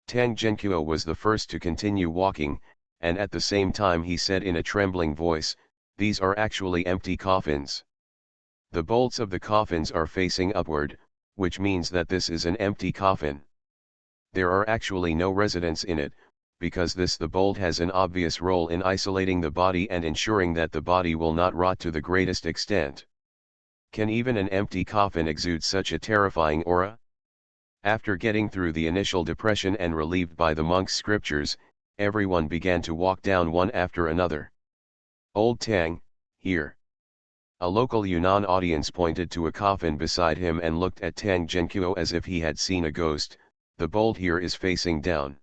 Tang Genqiu was the first to continue walking, and at the same time he said in a trembling voice, "These are actually empty coffins. The bolts of the coffins are facing upward, which means that this is an empty coffin. There are actually no residents in it, because the bolt has an obvious role in isolating the body and ensuring that the body will not rot to the greatest extent. Can even an empty coffin exude such a terrifying aura? After getting through the initial depression and relieved by the monk's scriptures, everyone began to walk down one after another. Old Tang, here. A local Yunnan audience pointed to a coffin beside him and looked at Tang Zhenqiu as if he had seen a ghost. The bolt here is facing down.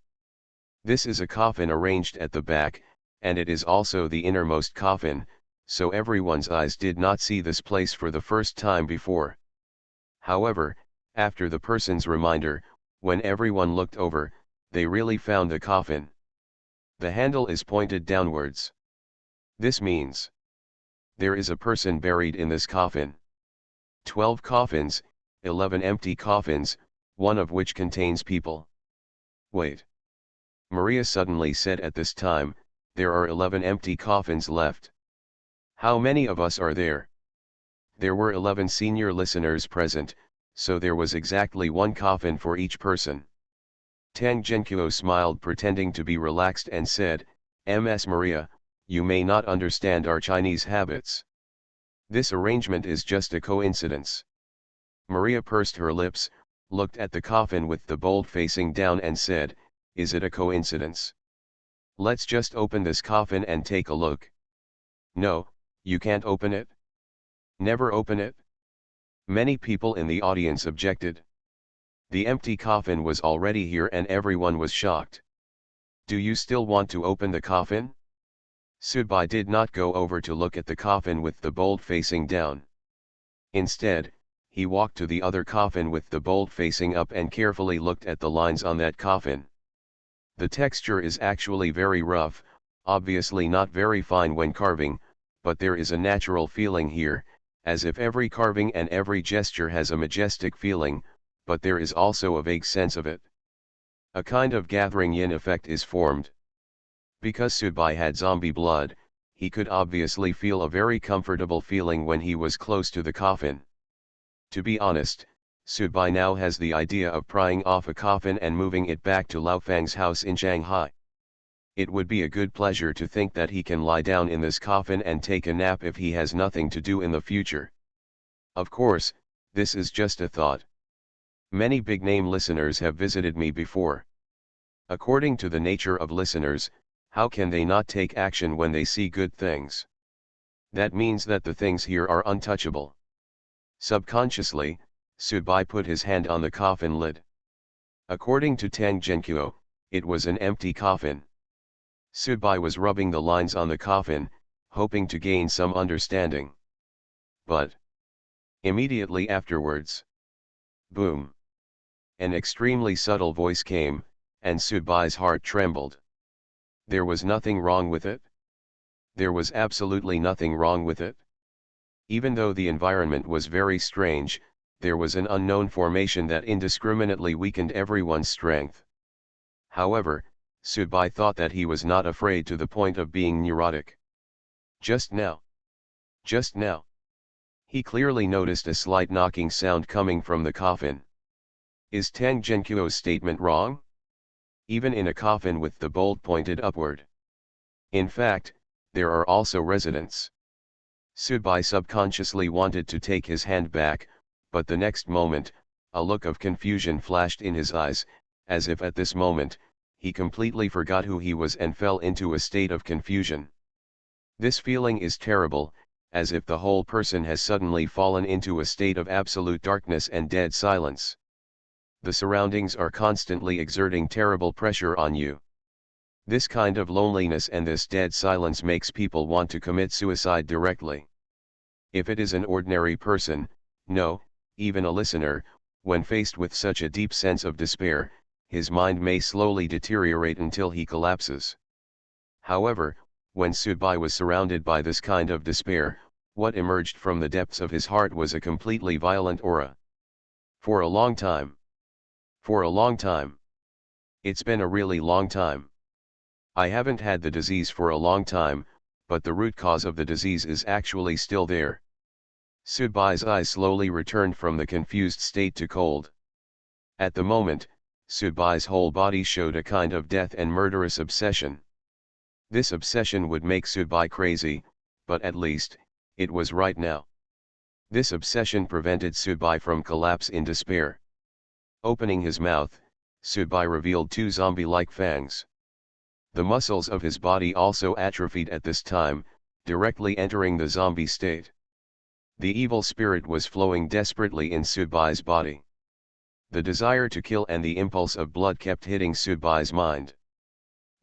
This is a coffin arranged at the back, and it is also the innermost coffin, so everyone's eyes did not see this place for the first time before. However, after the person's reminder, when everyone looked over, they really found the coffin. The handle is pointed downwards. This means there is a person buried in this coffin. 12 coffins, 11 empty coffins, one of which contains people. Wait. Maria suddenly said at this time, there are 11 empty coffins left. How many of us are there? There were 11 senior listeners present, so there was exactly one coffin for each person. Tang Zhenqiu smiled, pretending to be relaxed, and said, Ms. Maria, you may not understand our Chinese habits. This arrangement is just a coincidence. Maria pursed her lips, looked at the coffin with the bolt facing down and said, is it a coincidence? Let's just open this coffin and take a look. No, you can't open it. Never open it. Many people in the audience objected. The empty coffin was already here and everyone was shocked. Do you still want to open the coffin? Subai did not go over to look at the coffin with the bolt facing down. Instead, he walked to the other coffin with the bolt facing up and carefully looked at the lines on that coffin. The texture is actually very rough, obviously not very fine when carving, but there is a natural feeling here, as if every carving and every gesture has a majestic feeling, but there is also a vague sense of it. A kind of gathering yin effect is formed. Because Subai had zombie blood, he could obviously feel a very comfortable feeling when he was close to the coffin. To be honest, Subai now has the idea of prying off a coffin and moving it back to Lao Fang's house in Shanghai. It would be a good pleasure to think that he can lie down in this coffin and take a nap if he has nothing to do in the future. Of course, this is just a thought. Many big-name listeners have visited me before. According to the nature of listeners, how can they not take action when they see good things? That means that the things here are untouchable. Subconsciously, Subai put his hand on the coffin lid. According to Tang Zhenqiu, it was an empty coffin. Subai was rubbing the lines on the coffin, hoping to gain some understanding. But immediately afterwards, boom! An extremely subtle voice came, and Subai's heart trembled. There was nothing wrong with it. There was absolutely nothing wrong with it. Even though the environment was very strange, there was an unknown formation that indiscriminately weakened everyone's strength. However, Subai thought that he was not afraid to the point of being neurotic. Just now, he clearly noticed a slight knocking sound coming from the coffin. Is Tang Zhenqiu's statement wrong? Even in a coffin with the bolt pointed upward. In fact, there are also residents. Subai subconsciously wanted to take his hand back, but the next moment, a look of confusion flashed in his eyes, as if at this moment, he completely forgot who he was and fell into a state of confusion. This feeling is terrible, as if the whole person has suddenly fallen into a state of absolute darkness and dead silence. The surroundings are constantly exerting terrible pressure on you. This kind of loneliness and this dead silence makes people want to commit suicide directly. If it is an ordinary person, no, even a listener, when faced with such a deep sense of despair, his mind may slowly deteriorate until he collapses. However, when Subai was surrounded by this kind of despair, what emerged from the depths of his heart was a completely violent aura. For a long time. It's been a really long time. I haven't had the disease for a long time, but the root cause of the disease is actually still there. Subai's eyes slowly returned from the confused state to cold. At the moment, Subai's whole body showed a kind of death and murderous obsession. This obsession would make Subai crazy, but at least, it was right now. This obsession prevented Subai from collapse in despair. Opening his mouth, Subai revealed two zombie-like fangs. The muscles of his body also atrophied at this time, directly entering the zombie state. The evil spirit was flowing desperately in Subai's body. The desire to kill and the impulse of blood kept hitting Subai's mind.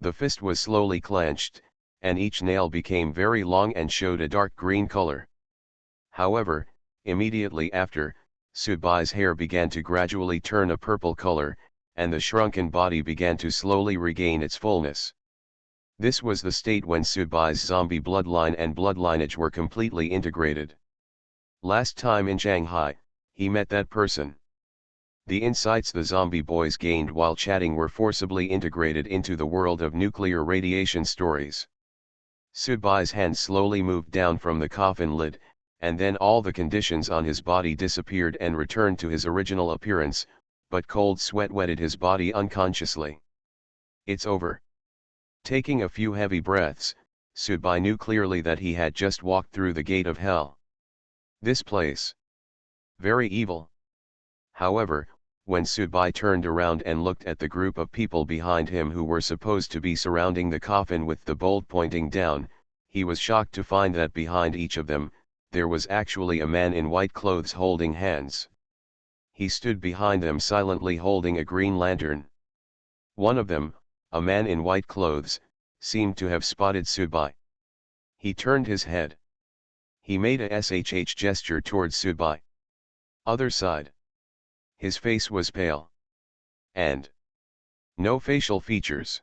The fist was slowly clenched, and each nail became very long and showed a dark green color. However, immediately after, Subai's hair began to gradually turn a purple color, and the shrunken body began to slowly regain its fullness. This was the state when Subai's zombie bloodline and bloodlineage were completely integrated. Last time in Shanghai, he met that person. The insights the zombie boys gained while chatting were forcibly integrated into the world of nuclear radiation stories. Subai's hand slowly moved down from the coffin lid, and then all the conditions on his body disappeared and returned to his original appearance, but cold sweat wetted his body unconsciously. It's over. Taking a few heavy breaths, Subai knew clearly that he had just walked through the gate of hell. This place. Very evil. However, when Subai turned around and looked at the group of people behind him who were supposed to be surrounding the coffin with the bolt pointing down, he was shocked to find that behind each of them, there was actually a man in white clothes holding hands. He stood behind them silently holding a green lantern. One of them, a man in white clothes, seemed to have spotted Subai. He turned his head. He made a SHH gesture towards Subai. Other side. His face was pale. And no facial features.